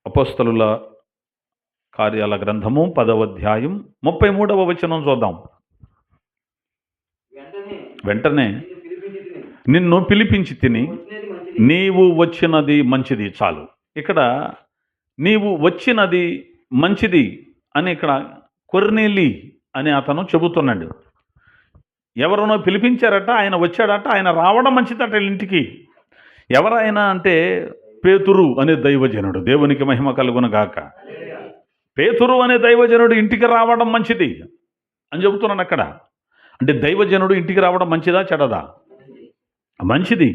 అపోస్తలుల కార్యాల గ్రంథము 10వ అధ్యాయం 33వ వచనం చూద్దాం. వెంటనే నిన్ను పిలిపించి తిని నీవు వచ్చినది మంచిది. చాలు. ఇక్కడ నీవు వచ్చినది మంచిది అని ఇక్కడ కొర్నేలి అని అతను చెబుతున్నాడు. ఎవరినో పిలిపించారట, ఆయన వచ్చాడట, ఆయన రావడం మంచిదట ఇంటికి. ఎవరైనా అంటే పేతురు అనే దైవజనుడు, దేవునికి మహిమ కలుగును గాక. పేతురు అనే దైవజనుడు ఇంటికి రావడం మంచిది అని చెబుతున్నాను అక్కడ. అంటే దైవజనుడు ఇంటికి రావడం మంచిదా చెడదా? మంచిది.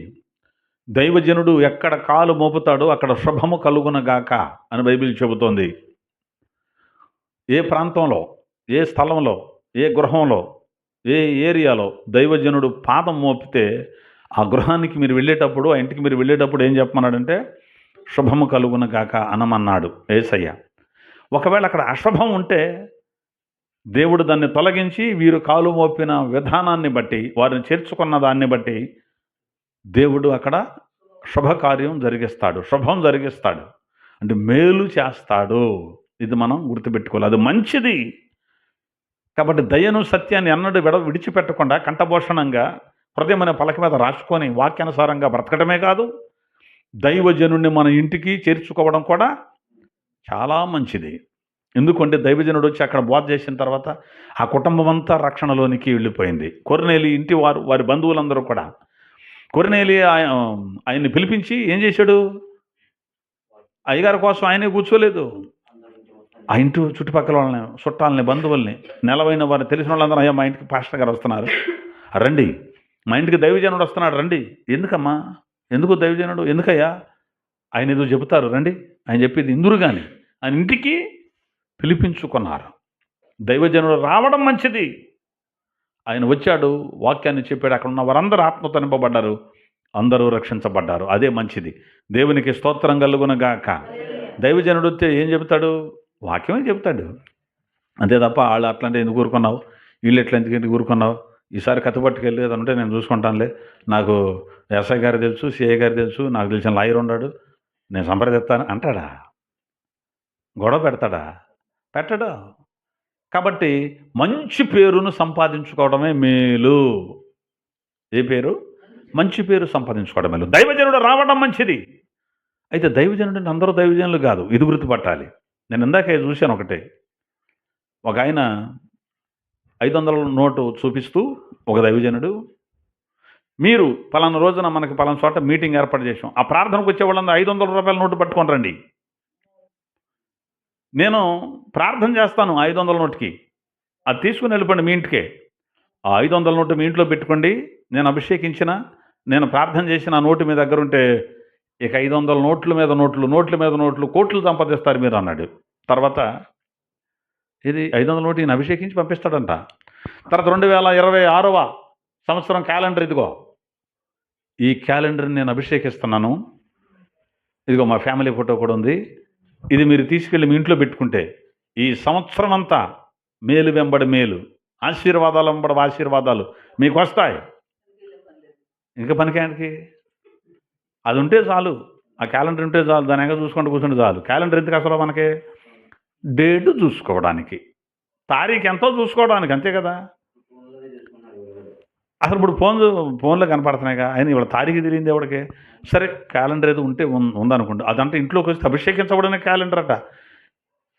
దైవజనుడు ఎక్కడ కాలు మోపుతాడో అక్కడ శుభము కలుగునగాక అని బైబిల్ చెబుతోంది. ఏ ప్రాంతంలో, ఏ స్థలంలో, ఏ గృహంలో, ఏ ఏరియాలో దైవజనుడు పాదం మోపితే ఆ గృహానికి మీరు వెళ్ళేటప్పుడు, ఆ ఇంటికి మీరు వెళ్ళేటప్పుడు ఏం చెప్పమన్నాడంటే శుభము కలుగునగాక అనమన్నాడు యేసయ్య. ఒకవేళ అక్కడ అశుభం ఉంటే దేవుడు దాన్ని తొలగించి వీరు కాలు మోపిన విధానాన్ని బట్టి, వారిని చేర్చుకున్న దాన్ని బట్టి దేవుడు అక్కడ శుభకార్యం జరిగిస్తాడు, శుభం జరిగిస్తాడు, అంటే మేలు చేస్తాడు. ఇది మనం గుర్తుపెట్టుకోవాలి, అది మంచిది. కాబట్టి దయను సత్యాన్ని ఎన్నడూ విడిచిపెట్టకుండా కంఠభూషణంగా హృదయమైన పలక మీద రాసుకొని వాక్యానుసారంగా బ్రతకడమే కాదు, దైవజనుడిని మన ఇంటికి చేర్చుకోవడం కూడా చాలా మంచిది. ఎందుకంటే దైవజనుడు వచ్చి అక్కడ బోధ చేసిన తర్వాత ఆ కుటుంబం అంతా రక్షణలోనికి వెళ్ళిపోయింది. కొర్నేలి ఇంటి వారి బంధువులందరూ కూడా కొర్నేలి ఆయన్ని పిలిపించి ఏం చేశాడు? అయ్యగారి కోసం ఆయనే కూర్చోలేదు, ఆ ఇంటి చుట్టుపక్కల వాళ్ళని, చుట్టాలని, బంధువుల్ని, నెలవైన వారిని, తెలిసిన వాళ్ళందరూ, అయ్యా మా ఇంటికి పాస్టర్ గారు వస్తున్నారు రండి, మా ఇంటికి దైవజనుడు వస్తున్నాడు రండి. ఎందుకమ్మా? ఎందుకు దైవజనుడు? ఎందుకయ్యా? ఆయన ఏదో చెబుతారు రండి, ఆయన చెప్పేది ఇందురు కానీ ఆయన ఇంటికి పిలిపించుకున్నారు. దైవజనుడు రావడం మంచిది. ఆయన వచ్చాడు, వాక్యాన్ని చెప్పాడు, అక్కడ ఉన్న వారందరూ ఆత్మతో నింపబడ్డారు, అందరూ రక్షించబడ్డారు. అదే మంచిది. దేవునికి స్తోత్రం కలుగునగాక. దైవజనుడు వస్తే ఏం చెబుతాడు? వాక్యమే చెబుతాడు. అంతే తప్ప వాళ్ళు అట్లాంటి ఎందుకు ఊరుకున్నావు, వీళ్ళు ఎట్లా ఎందుకు ఊరుకున్నావు, ఈసారి కత్తిపట్టుకెళ్ళేది అంటే నేను చూసుకుంటానులే, నాకు ఎస్ఐ గారు తెలుసు, సిఐ గారు తెలుసు, నాకు తెలిసిన లాయర్ ఉన్నాడు, నేను సంప్రదిస్తాను అంటాడా? గొడవ పెడతాడా? పెట్టడా? కాబట్టి మంచి పేరును సంపాదించుకోవడమే మేలు. ఏ పేరు? మంచి పేరు సంపాదించుకోవడం మేలు. దైవజనుడు రావడం మంచిది. అయితే దైవజనుడు అంటే అందరూ దైవజనులు కాదు, ఇది గుర్తుపట్టాలి. నేను ఇందాకే చూశాను ఒకటే, ఒక ఆయన 500 నోటు చూపిస్తూ, ఒక దైవజనుడు, మీరు పలానా రోజున మనకి పలానా చోట మీటింగ్ ఏర్పాటు చేసాం, ఆ ప్రార్థనకు వచ్చే వాళ్ళందరూ 500 రూపాయల నోటు పట్టుకొని రండి, నేను ప్రార్థన చేస్తాను 500 నోటుకి, అది తీసుకుని వెళ్ళిపోండి మీ ఇంటికే, ఆ 500 నోటు మీ ఇంట్లో పెట్టుకోండి, నేను అభిషేకించిన, నేను ప్రార్థన చేసిన ఆ నోటు మీ దగ్గర ఉంటే ఇక 500 నోట్ల మీద నోట్లు, నోట్ల మీద నోట్లు, కోట్లు సంపాదిస్తారు మీరు అన్నాడు. తర్వాత ఇది 500 నోటు ఈయన అభిషేకించి పంపిస్తాడంట. తర్వాత 2026వ సంవత్సరం క్యాలెండర్, ఇదిగో ఈ క్యాలెండర్ని నేను అభిషేకిస్తున్నాను, ఇదిగో మా ఫ్యామిలీ ఫోటో కూడా ఉంది, ఇది మీరు తీసుకెళ్ళి మీ ఇంట్లో పెట్టుకుంటే ఈ సంవత్సరం అంతా మేలు వెంబడి మేలు, ఆశీర్వాదాలు వెంబడి ఆశీర్వాదాలు మీకు వస్తాయి. ఇంకా పనికాయనికి అది ఉంటే చాలు, ఆ క్యాలెండర్ ఉంటే చాలు, దాని ఎగ చూసుకుంటూ కూర్చుంటే చాలు. క్యాలెండర్ ఎందుకు అసలు? మనకి డేటు చూసుకోవడానికి, తారీఖు ఎంతో చూసుకోవడానికి, అంతే కదా. అసలు ఇప్పుడు ఫోన్లో కనపడుతున్నాయిగా, ఆయన ఇవాళ తారీఖు తెలియదు ఎవడికి. సరే క్యాలెండర్ ఏదో ఉంటే ఉందనుకోండి, అదంటే ఇంట్లోకి వస్తే అభిషేకించబడిన క్యాలెండర్ అట,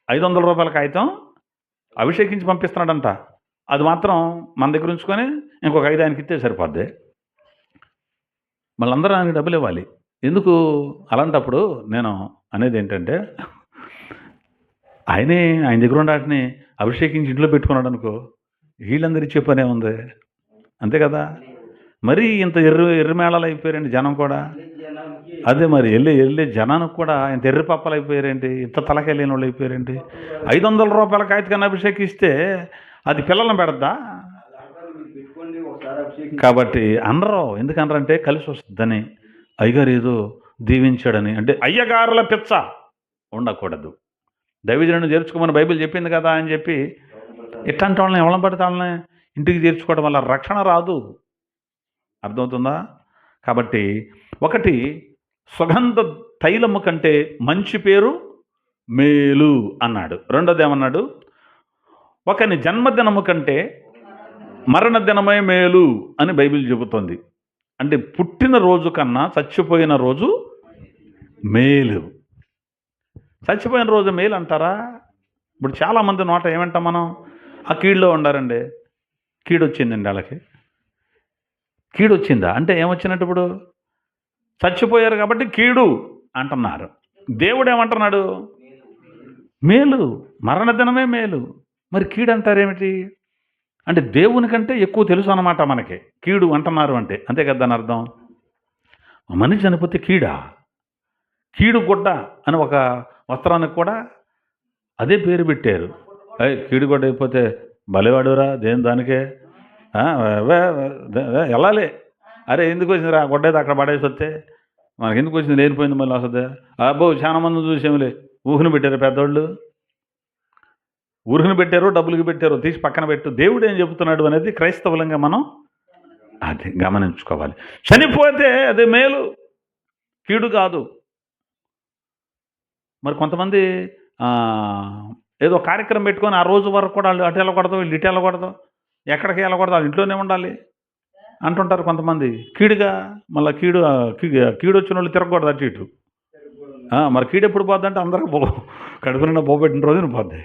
500 రూపాయల కాగితం అభిషేకించి పంపిస్తున్నాడంట. అది మాత్రం మన దగ్గర ఉంచుకొని ఇంకొక 5 ఆయనకి ఇస్తే సరిపోద్ది. మళ్ళందరూ ఆయనకి డబ్బులు ఇవ్వాలి. ఎందుకు? అలాంటప్పుడు నేను అనేది ఏంటంటే, ఆయన దగ్గర ఉన్న వాటిని అభిషేకించి ఇంట్లో పెట్టుకున్నాడు అనుకో, వీళ్ళందరూ ఇచ్చే పనే ఉంది, అంతే కదా. మరీ ఇంత ఎర్రమేళాలు అయిపోయారండి జనం కూడా. అదే మరి వెళ్ళే జనానికి కూడా ఇంత ఎర్రి పప్పలు అయిపోయారేంటి, ఇంత తలకెళ్ళిన వాళ్ళు అయిపోయారేంటి. 500 రూపాయల కాగితాన్ని అభిషేకిస్తే అది పిల్లలను పెడద్దా? కాబట్టి అనరు. ఎందుకనరంటే కలిసి వస్తుందని, అయ్యగారు ఏదో దీవించాడని. అంటే అయ్యగారుల పిచ్చ ఉండకూడదు. దైవజనుడిని చేర్చుకోమని బైబిల్ చెప్పింది కదా అని చెప్పి ఇట్లాంటి వాళ్ళని ఎవరిని పడితే వాళ్ళని ఇంటికి చేర్చుకోవడం వల్ల రక్షణ రాదు. అర్థమవుతుందా? కాబట్టి ఒకటి, సుగంధ తైలము కంటే మంచి పేరు మేలు అన్నాడు. రెండోది ఏమన్నాడు? ఒకని జన్మదినము కంటే మరణ దినమే మేలు అని బైబిల్ చెబుతోంది. అంటే పుట్టిన రోజు కన్నా చచ్చిపోయిన రోజు మేలు. చచ్చిపోయిన రోజు మేలు అంటారా? ఇప్పుడు చాలామంది నోట ఏమంటాం మనం? ఆ కీడులో ఉండారండి, కీడు వచ్చిందండి వాళ్ళకి. కీడు వచ్చిందా అంటే ఏమొచ్చినట్టు? ఇప్పుడు చచ్చిపోయారు కాబట్టి కీడు అంటున్నారు. దేవుడు ఏమంటున్నాడు? మేలు, మరణ దినమే మేలు. మరి కీడు అంటారేమిటి? అంటే దేవుని కంటే ఎక్కువ తెలుసు అన్నమాట మనకి. కీడు అంటున్నారు అంటే అంతే కదా దాని అర్థం. మనిషి చనిపోతే కీడా? కీడు గుడ్డ అని ఒక వస్త్రానికి కూడా అదే పేరు పెట్టారు. కీడు గుడ్డ అయిపోతే బలివాడురా దేని దానికే వెళ్ళాలి. అరే ఎందుకు వచ్చింది రా గుడ్డ, అక్కడ పడేసి వస్తే మనకి ఎందుకు వచ్చింది, లేనిపోయింది మళ్ళీ వస్తుంది. అబ్బో చాలా మంది చూసేమిలే, ఊహను పెట్టారు పెద్దవాళ్ళు. ఊరికి పెట్టారో డబ్బులకి పెట్టారో తీసి పక్కన పెట్టు, దేవుడు ఏం చెబుతున్నాడు అనేది క్రైస్తవులంగా మనం అది గమనించుకోవాలి. చనిపోతే అది మేలు, కీడు కాదు. మరి కొంతమంది ఏదో కార్యక్రమం పెట్టుకొని ఆ రోజు వరకు కూడా వాళ్ళు అటు వెళ్ళకూడదు, వీళ్ళు ఇటు వెళ్ళకూడదు, ఎక్కడికి వెళ్ళకూడదు, వాళ్ళు ఇంట్లోనే ఉండాలి అంటుంటారు కొంతమంది. కీడుగా మళ్ళీ కీడు వచ్చిన వాళ్ళు తిరగకూడదు అటు ఇటు. మరి కీడు ఎప్పుడు పోద్ది అంటే అందరికి కడుపు నిండా పోబెట్టిన రోజున పోద్ది.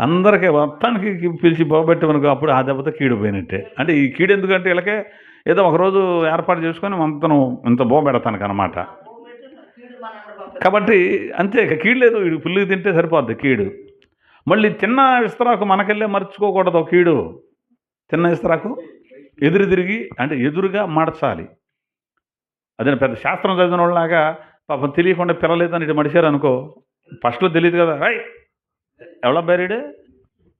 అందరికీ మొత్తానికి పిలిచి పోబెట్టమనుకో, అప్పుడు ఆ దెబ్బతో కీడు పోయినట్టే. అంటే ఈ కీడు ఎందుకంటే వీళ్ళకే ఏదో ఒకరోజు ఏర్పాటు చేసుకొని మొత్తం ఇంత పోబెడతానికి అనమాట. కాబట్టి అంతే, కీడు లేదు, వీడు పుల్లికి తింటే సరిపోద్ది కీడు. మళ్ళీ చిన్న ఇస్తరాకు మనకెళ్ళే మర్చుకోకూడదు. కీడు చిన్న ఇస్తరాకు ఎదురు తిరిగి అంటే ఎదురుగా మడచాలి. అదే పెద్ద శాస్త్రం చదివిన వాళ్ళలాగా పాపం తెలియకుండా పిల్లలేదని ఇటు మడిచారు అనుకో, ఫస్ట్లో తెలియదు కదా, రై ఎవడ బేరీడే,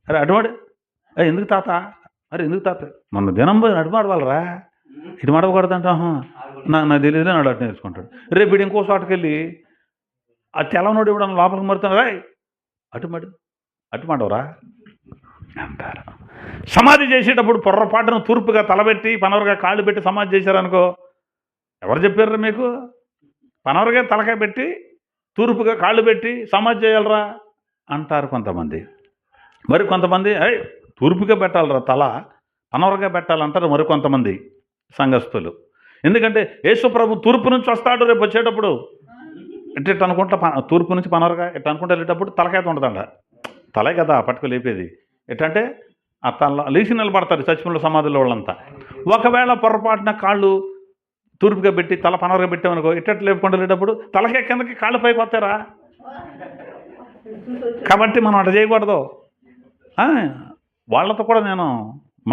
అరే అటుమాడు, ఎందుకు తాత, అరే ఎందుకు తాత, మొన్న దినం పోయి అటుమాడవాలరా, ఇటు మడవకూడదంట, నాకు తెలియదులే నాడు అటు నేర్చుకుంటాడు. రేపు వీడు ఇంకో చోటకి వెళ్ళి ఆ తెలవనోడు ఇవ్వడం లోపలికి మరుతాను, రాయ్ అటుమాడవరా అంటారు. సమాధి చేసేటప్పుడు పొర్రపాటును తూర్పుగా తలబెట్టి పనవరుగా కాళ్ళు పెట్టి సమాధి చేశారనుకో, ఎవరు చెప్పారు మీకు? పనవరుగా తలకాయ పెట్టి తూర్పుగా కాళ్ళు పెట్టి సమాధి చేయాలరా అంటారు కొంతమంది. మరి కొంతమంది తూర్పుగా పెట్టాలరా తల, పనవరుగా పెట్టాలంటారు మరి కొంతమంది సంఘస్థులు. ఎందుకంటే యేసుప్రభు తూర్పు నుంచి వస్తాడు రేపు వచ్చేటప్పుడు. ఇట్ట అనుకుంటా తూర్పు నుంచి పనవరుగా ఇట్ట అనుకుంటా వెళ్ళేటప్పుడు తలకాయ ఉండదంట, తలే కదా పట్టుకు లేపేది. ఎట్టంటే ఆ తల లేచి నిలబడతారు చచ్చిపోయిన సమాధుల వాళ్ళంతా. ఒకవేళ పొరపాటున కాళ్ళు తూర్పుగా పెట్టి తల పనవరుగా పెట్టామనుకో, ఇట్టట్లు లేపుకుండా వెళ్ళేటప్పుడు తలకే కిందకి కాళ్ళు పైకి వస్తారా. కాబట్టి మనం అట్లా చేయకూడదు. వాళ్ళతో కూడా నేను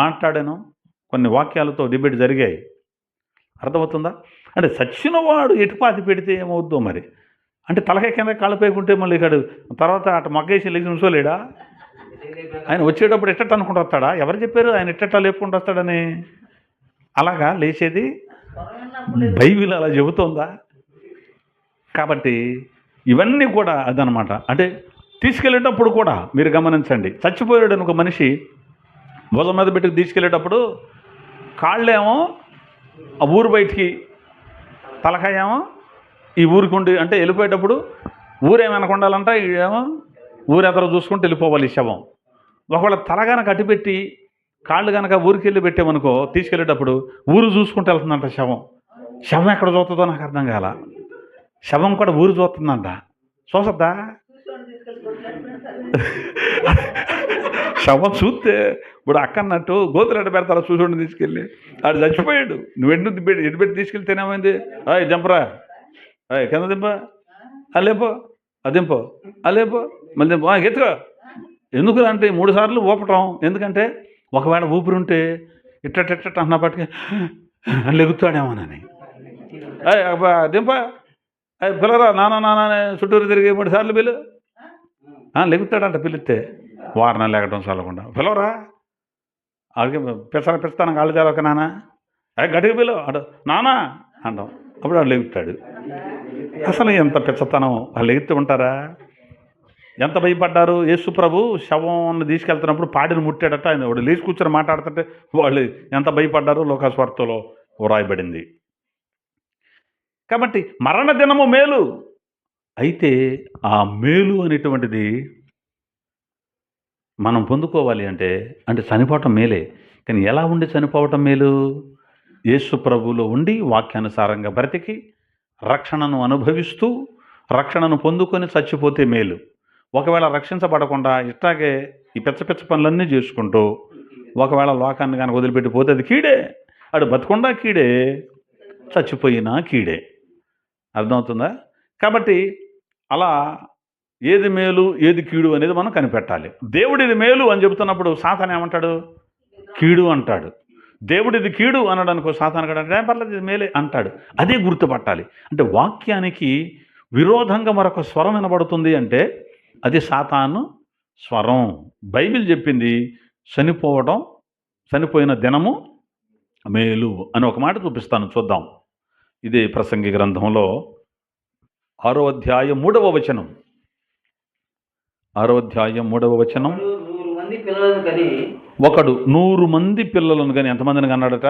మాట్లాడాను, కొన్ని వాక్యాలతో డిబేట్ జరిగాయి. అర్థమవుతుందా? అంటే చచ్చిన వాడు ఎటుపాతి పెడితే ఏమవుద్దో మరి. అంటే తలకాయ కింద కాళ్ళు పైకి ఉంటే మళ్ళీ ఇక్కడ తర్వాత అటు మగ్గేసి లేచి ఉంచోలేడా? ఆయన వచ్చేటప్పుడు ఎట్టట్టు అనుకుంటూ వస్తాడా? ఎవరు చెప్పారు ఆయన ఎట్టట్లా లేపుకుంటూ వస్తాడని? అలాగా లేచేది బైబిల్ అలా చెబుతోందా? కాబట్టి ఇవన్నీ కూడా అదనమాట. అంటే తీసుకెళ్ళేటప్పుడు కూడా మీరు గమనించండి, చచ్చిపోయాడు ఒక మనిషి భుజం మీద పెట్టుకు తీసుకెళ్ళేటప్పుడు కాళ్ళేమో ఆ ఊరు బయటికి, తలకాయ ఏమో ఈ ఊరికి ఉండి, అంటే వెళ్ళిపోయేటప్పుడు ఊరేమనకు ఉండాలంట, ఏమో ఊరెదరో చూసుకుంటూ వెళ్ళిపోవాలి ఈ శవం. ఒకవేళ తల కనుక అటుపెట్టి కాళ్ళు కనుక ఊరికి వెళ్ళి పెట్టామనుకో, తీసుకెళ్ళేటప్పుడు ఊరు చూసుకుంటూ వెళ్తుందంట శవం. శవం ఎక్కడ చూస్తుందో నాకు అర్థం కాల. శవం కూడా ఊరు చూస్తుందంట. చూసద్దా? శవం చూస్తే ఇప్పుడు అక్కన్నట్టు గోతులు ఎట్ట పెడతారా చూసుకొని తీసుకెళ్ళి, ఆడు చచ్చిపోయాడు, నువ్వు ఎటు పెట్టి తీసుకెళ్తేనేమైంది? జంపరా, కింద దింప, అల్లేపో, అదింపో, అల్లేపో, మళ్ళీ దింపో, ఎత్తుకో. ఎందుకు అంటే 3 సార్లు ఊపటం. ఎందుకంటే ఒకవేళ ఊపిరి ఉంటే ఇట్టట్ట అన్నప్పటికీ లెగుతాడేమోనని. దింప, పిల్లరా నాన్న చుట్టూరు తిరిగి 3 సార్లు పిల్లు, లెగుతాడంట. పిలిస్తే వారణ లేకటం చల్లకుండా, పిలవరా అడిగి పిస్తాను కాళ్ళు తెలవక నాన్న, గట్టిగా పిలువ అటు నానా అంటాం, అప్పుడు వాడు లెగుతాడు. అసలు ఎంత పిచ్చతనం, వాళ్ళు లెగుతూ ఉంటారా? ఎంత భయపడ్డారు. యేసు ప్రభు శవాన్ని తీసుకెళ్తున్నప్పుడు పాడిని ముట్టాడట, ఆయన వాడు లేచి కూర్చొని మాట్లాడుతుంటే వాళ్ళు ఎంత భయపడ్డారు లోకాస్వార్తలో వ్రాయబడింది. కాబట్టి మరణ దినము మేలు. అయితే ఆ మేలు అనేటువంటిది మనం పొందుకోవాలి అంటే చనిపోవటం మేలే. కానీ ఎలా ఉండి చనిపోవటం మేలు? యేసు ప్రభువులో ఉండి వాక్యానుసారంగా బ్రతికి రక్షణను అనుభవిస్తూ రక్షణను పొందుకొని చచ్చిపోతే మేలు. ఒకవేళ రక్షించబడకుండా ఇట్లాగే ఈ పిచ్చ పనులన్నీ చేసుకుంటూ ఒకవేళ లోకాన్ని కనుక వదిలిపెట్టిపోతే అది కీడే. అడు బతుకుండా కీడే, చచ్చిపోయినా కీడే. అర్థమవుతుందా? కాబట్టి అలా ఏది మేలు ఏది కీడు అనేది మనం కనిపెట్టాలి. దేవుడిది మేలు అని చెబుతున్నప్పుడు సాతాను ఏమంటాడు? కీడు అంటాడు. దేవుడిది కీడు అనడానికి సాతాను అంటే పర్లేదు ఇది మేలే అంటాడు. అదే గుర్తుపట్టాలి. అంటే వాక్యానికి విరోధంగా మరొక స్వరం వినబడుతుంది అంటే అది సాతాను స్వరం. బైబిల్ చెప్పింది చనిపోయిన దినము మేలు అని ఒక మాట చూపిస్తాను, చూద్దాం. ఇదే ప్రసంగి గ్రంథంలో 6వ అధ్యాయం 3వ వచనం. 6వ అధ్యాయం 3వ వచనం. ఒకడు 100 మంది పిల్లలను ఒకడు 100 మంది పిల్లలను కని కానీ ఎంతమందిని కన్నాడట?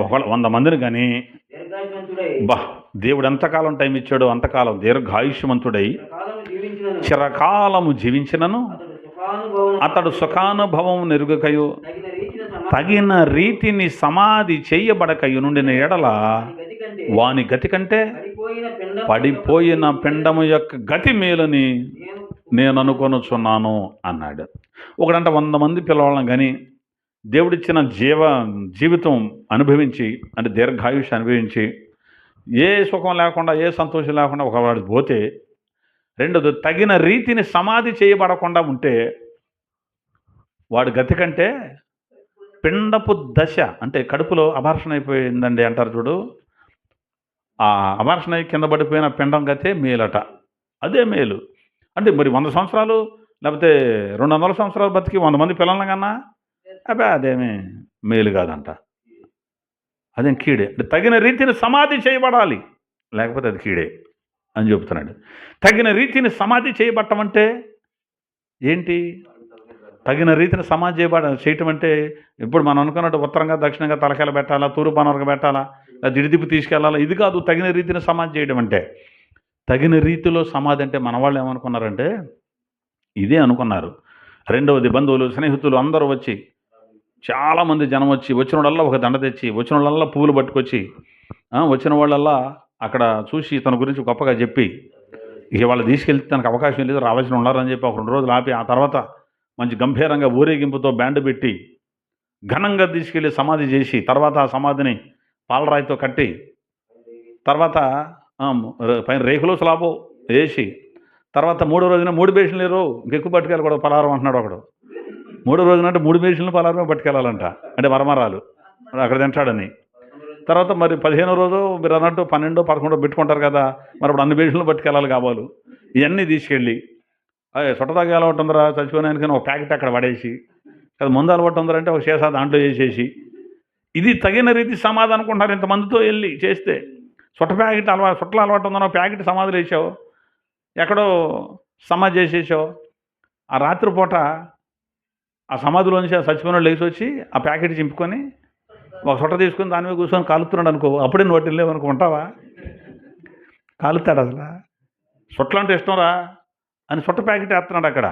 ఒకళ్ళు 100 మందిని కానీ దీర్ఘాయుష్మంతుడై బా దేవుడు ఎంతకాలం టైం ఇచ్చాడో అంతకాలం దీర్ఘాయుష్మంతుడై కాలము జీవించినను చిరకాలము జీవించినను అతడు సుఖానుభవం నెరుగకయు తగిన రీతిని సమాధి చేయబడకయు నుండిన ఎడల వాని గతి కంటే పడిపోయిన పిండము యొక్క గతి మేలని నేను అనుకొనుచున్నాను అన్నాడు. ఒకడంట 100 మంది పిల్లవాళ్ళని కానీ దేవుడిచ్చిన జీవితం అనుభవించి, అంటే దీర్ఘాయుష్ అనుభవించి, ఏ సుఖం లేకుండా ఏ సంతోషం లేకుండా ఒకవాడు పోతే, రెండోది తగిన రీతిని సమాధి చేయబడకుండా ఉంటే వాడి గతి కంటే పిండపు దశ, అంటే కడుపులో అబార్షన్ అయిపోయిందండి అంటారు చూడు, ఆ అబార్షన్ అయి కింద పడిపోయిన పిండం గతే మేలట. అదే మేలు. అంటే మరి 100 సంవత్సరాలు లేకపోతే 200 సంవత్సరాలు బతికి 100 మంది పిల్లల కన్నా అదేమీ మేలు కాదంట, అదేం కీడే. అంటే తగిన రీతిని సమాధి చేయబడాలి, లేకపోతే అది కీడే అని చెబుతున్నాడు. తగిన రీతిని సమాధి చేయబడటం అంటే ఏంటి? తగిన రీతిని సమాధి చేయటం అంటే ఇప్పుడు మనం అనుకున్నట్టు ఉత్తరంగా దక్షిణంగా తలకాయలు పెట్టాలా, తూర్పు పనవరకు పెట్టాలా, దిడిదిప్పు తీసుకెళ్లాలా, ఇది కాదు తగిన రీతిని సమాధి చేయడం అంటే. తగిన రీతిలో సమాధి అంటే మన వాళ్ళు ఏమనుకున్నారంటే ఇదే అనుకున్నారు. రెండవది బంధువులు స్నేహితులు అందరూ వచ్చి, చాలామంది జనం వచ్చి, వచ్చిన వాళ్ళల్లా ఒక దండ తెచ్చి, వచ్చిన వాళ్ళల్లా పువ్వులు పట్టుకొచ్చి, వచ్చిన వాళ్ళల్లా అక్కడ చూసి తన గురించి గొప్పగా చెప్పి, ఇక వాళ్ళు తీసుకెళ్తే తనకు అవకాశం లేదు, రావాల్సిన ఉన్నారని చెప్పి ఒక 2 రోజులు ఆపి, ఆ తర్వాత మంచి గంభీరంగా ఊరేగింపుతో బ్యాండ్ పెట్టి ఘనంగా తీసుకెళ్ళి సమాధి చేసి, తర్వాత ఆ సమాధిని పాలరాయితో కట్టి, తర్వాత పైన రేకులు స్లాబో వేసి, తర్వాత 3వ రోజున 3 బేషన్లు లేరు, ఇంకెక్కువ పట్టుకెళ్ళి కూడా పలారం అంటున్నాడు ఒకడు. 3వ రోజున అంటే 3 బేషన్లు పలారమే పట్టుకెళ్ళాలంట, అంటే మరమరాలు అక్కడ తింటాడని. తర్వాత మరి 15వ రోజు మీరు అన్నట్టు 12, 11 పెట్టుకుంటారు కదా, మరి అప్పుడు అన్ని బేషన్లు పట్టుకెళ్ళాలి కావాలి. ఇవన్నీ తీసుకెళ్ళి సొట్టదాగా అలవాటు ఉందరా చచ్చిపోయినానికని ఒక ప్యాకెట్ అక్కడ పడేసి, అది ముందు అలవాటు ఉందరంటే ఒక సీసా దాంట్లో వేసేసి, ఇది తగిన రీతి సమాధి అనుకుంటారు. ఇంతమందితో వెళ్ళి చేస్తే సొట్ల అలవాటు ఉందనో ప్యాకెట్ సమాధులు వేసావు, ఎక్కడో సమాధి చేసేసావు. ఆ రాత్రిపూట ఆ సమాధిలోంచి ఆ చచ్చిపోయిన లేచి వచ్చి ఆ ప్యాకెట్ చింపుకొని ఒక సొట్ట తీసుకొని దాని మీద కూర్చొని కాలుతున్నాడు అనుకో, అప్పుడే నోటి లేవనుకో, ఉంటావా? కాలుతాడు అసలు. సొట్లు అంటే ఇష్టం రా అని సొట్ట ప్యాకెట్ వేస్తున్నాడు అక్కడ,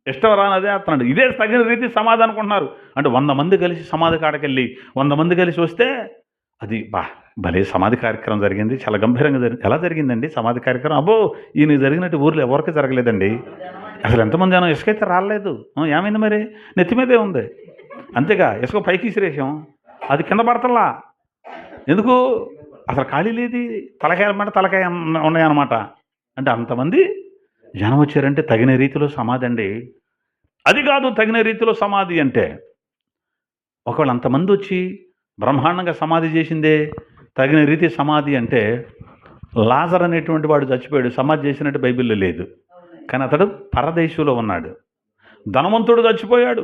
ఇష్టం రా అని అదే వేస్తున్నాడు. ఇదే తగిన రీతి సమాధి అనుకుంటున్నారు. అంటే 100 మంది కలిసి సమాధి కాడకెళ్ళి 100 మంది కలిసి వస్తే అది భలే సమాధి కార్యక్రమం జరిగింది, చాలా గంభీరంగా జరిగింది. ఎలా జరిగిందండి సమాధి కార్యక్రమం? అబ్బో ఈయన జరిగినట్టు ఊర్లో ఎవరికి జరగలేదండి. అసలు ఎంతమంది అన్నా ఇసుక అయితే రాలేదు. ఏమైంది మరి? నెత్తి మీదే ఉంది అంతేగా. ఇసుక పైకి ఇసిరేసాం, అది కింద పడతల్లా. ఎందుకు? అసలు ఖాళీ లేదు, తలకాయ ఉన్నాయన్నమాట. అంటే అంతమంది జనం వచ్చారంటే తగిన రీతిలో సమాధి అండి. అది కాదు తగిన రీతిలో సమాధి అంటే. ఒకవేళ అంతమంది వచ్చి బ్రహ్మాండంగా సమాధి చేసిందే తగిన రీతి సమాధి అంటే, లాజర్ అనేటువంటి వాడు చచ్చిపోయాడు, సమాధి చేసినట్టు బైబిల్లో లేదు, కానీ అతడు పరదేశంలో ఉన్నాడు. ధనవంతుడు చచ్చిపోయాడు,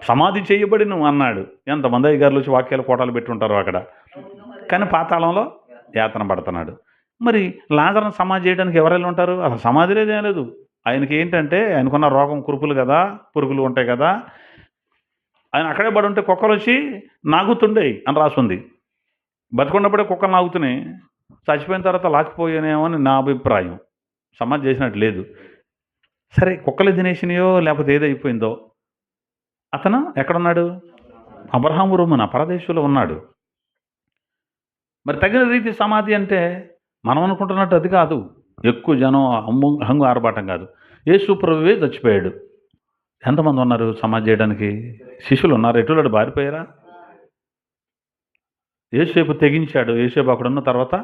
సమాధి చేయబడిను అన్నాడు. ఎంతమంది అయ్యగారులు వచ్చి వాక్యాలు కోటాలు పెట్టుంటారు అక్కడ, కానీ పాతాళంలో యాతన పడుతున్నాడు. మరి లాజర్ను సమాధి చేయడానికి ఎవరెళ్ళి ఉంటారు? అసలు సమాధి లేదేం లేదు. ఆయనకి ఏంటంటే ఆయనకున్న రోగం కురుపులు కదా, పురుగులు ఉంటాయి కదా, ఆయన అక్కడే పడి ఉంటే కుక్కలు వచ్చి నాగుతుండే అని రాసుంది. బతుకున్నప్పుడే కుక్కలు నాగుతున్నాయి, చచ్చిపోయిన తర్వాత లాక్కుపోయానేమో అని నా అభిప్రాయం. సమాధి చేసినట్టు లేదు. సరే, కుక్కలు తినేసినాయో లేకపోతే ఏదైపోయిందో, అతను ఎక్కడున్నాడు? అబ్రహాము రొమ్మున పరదేశంలో ఉన్నాడు. మరి తగిన రీతి సమాధి అంటే మనం అనుకుంటున్నట్టు అది కాదు. ఎక్కువ జనం హంగు ఆర్భాటం కాదు. యేసు ప్రభువే చచ్చిపోయాడు. ఎంతమంది ఉన్నారు సమాధి చేయడానికి? శిష్యులు ఉన్నారు. ఎటులాడు బారిపోయారా? యేసేపు తెగించాడు. యేసేపు అక్కడ ఉన్న తర్వాత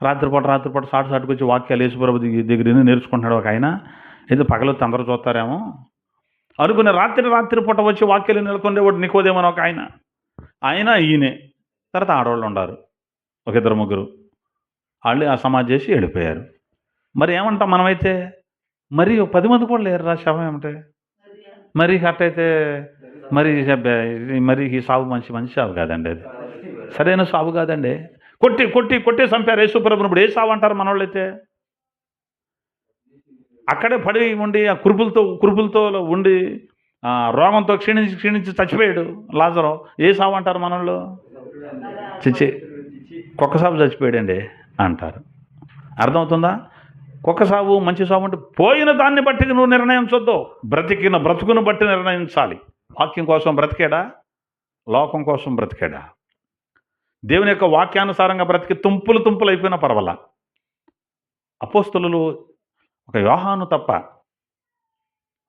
రాత్రిపూట సాటుకు వచ్చి వాక్యాలు యేసుప్రభు దగ్గర నేర్చుకుంటున్నాడు ఒక ఆయన. ఏదో పగలొత్తి అందరూ చూస్తారేమో అనుకుని రాత్రిపూట వచ్చి వాక్యాలు నెలకొండేవాడు నికోదేమని ఒక ఆయన ఈయనే. తర్వాత ఆడవాళ్ళు ఉన్నారు, ఒక 2-3. వాళ్ళు ఆ సమాధి చేసి వెళ్ళిపోయారు. మరి ఏమంటాం మనమైతే? మరి 10 మంది కూడా లేరు రా శవం ఏమంటే? మరి అట్టయితే మరి ఈ సాగు మంచి సాగు కాదండి, అది సరైన సాగు కాదండి. కొట్టి చంపారు యేసుప్రభుని. ఇప్పుడు ఏ సాగు అంటారు మన వాళ్ళైతే? అక్కడే పడి ఉండి ఆ కురుపులతో ఉండి రోగంతో క్షీణించి చచ్చిపోయాడు లాజరు. ఏ సావు అంటారు మనల్లో? చిచ్చి, కుక్క సాగు చచ్చిపోయాడండి అంటారు. అర్థమవుతుందా? కుక్క సాగు మంచి సాగు అంటే పోయిన దాన్ని బట్టి నువ్వు నిర్ణయించొద్దు, బ్రతికిన బ్రతుకును బట్టి నిర్ణయించాలి. వాక్యం కోసం బ్రతికాడా? లోకం కోసం బ్రతికాడా? దేవుని యొక్క వాక్యానుసారంగా బ్రతికి తుంపులు అయిపోయినా పర్వాలా. అపోస్తలులు ఒక యోహాను తప్ప,